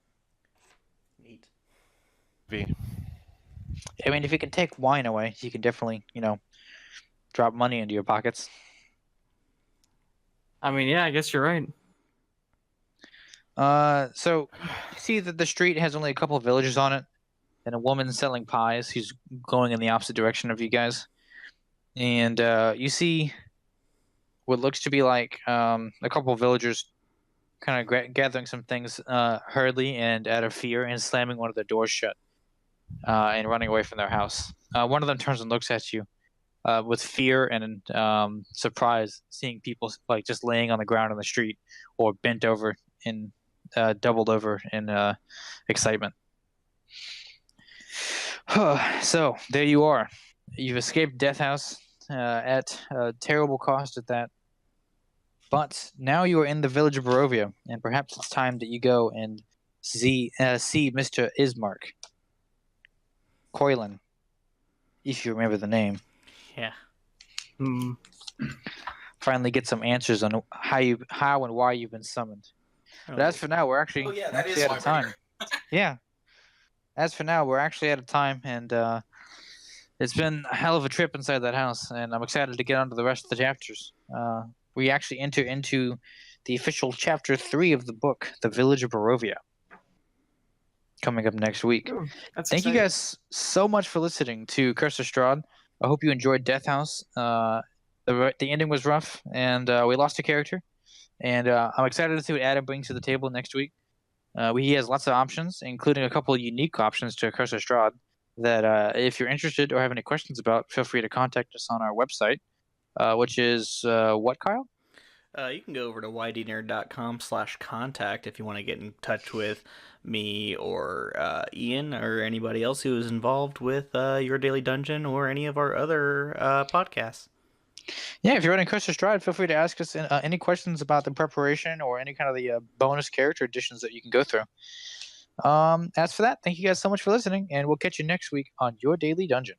Neat. I mean, if you can take wine away, you can definitely, drop money into your pockets. I mean, yeah, I guess you're right. So you see that the street has only a couple of villagers on it, and a woman selling pies who's going in the opposite direction of you guys. And you see what looks to be like a couple of villagers kind of gathering some things hurriedly and out of fear and slamming one of the doors shut and running away from their house. One of them turns and looks at you with fear and surprise, seeing people like just laying on the ground on the street or bent over in doubled over in excitement. So there you are. You've escaped Death House at a terrible cost at that. But now you are in the village of Barovia, and perhaps it's time that you go and see Mr. Ismark. Coilen, if you remember the name. Yeah. Hmm. Finally get some answers on how and why you've been summoned. But as for now, we're actually, Oh yeah, that actually is out why of we're time. here. Yeah. As for now, we're actually out of time, and it's been a hell of a trip inside that house, and I'm excited to get on to the rest of the chapters. We actually enter into the official chapter 3 of the book, The Village of Barovia, coming up next week. Ooh, that's Thank you exciting. guys so much for listening to Curse of Strahd. I hope you enjoyed Death House. The ending was rough, and we lost a character. And I'm excited to see what Adam brings to the table next week. He has lots of options, including a couple of unique options to Curse of Strahd that if you're interested or have any questions about, feel free to contact us on our website, which is what, Kyle? You can go over to ydnerd.com/contact if you want to get in touch with me or Ian or anybody else who is involved with Your Daily Dungeon or any of our other podcasts. Yeah, if you're running Curse of Strahd, feel free to ask us any questions about the preparation or any kind of the bonus character additions that you can go through. As for that, thank you guys so much for listening, and we'll catch you next week on Your Daily Dungeon.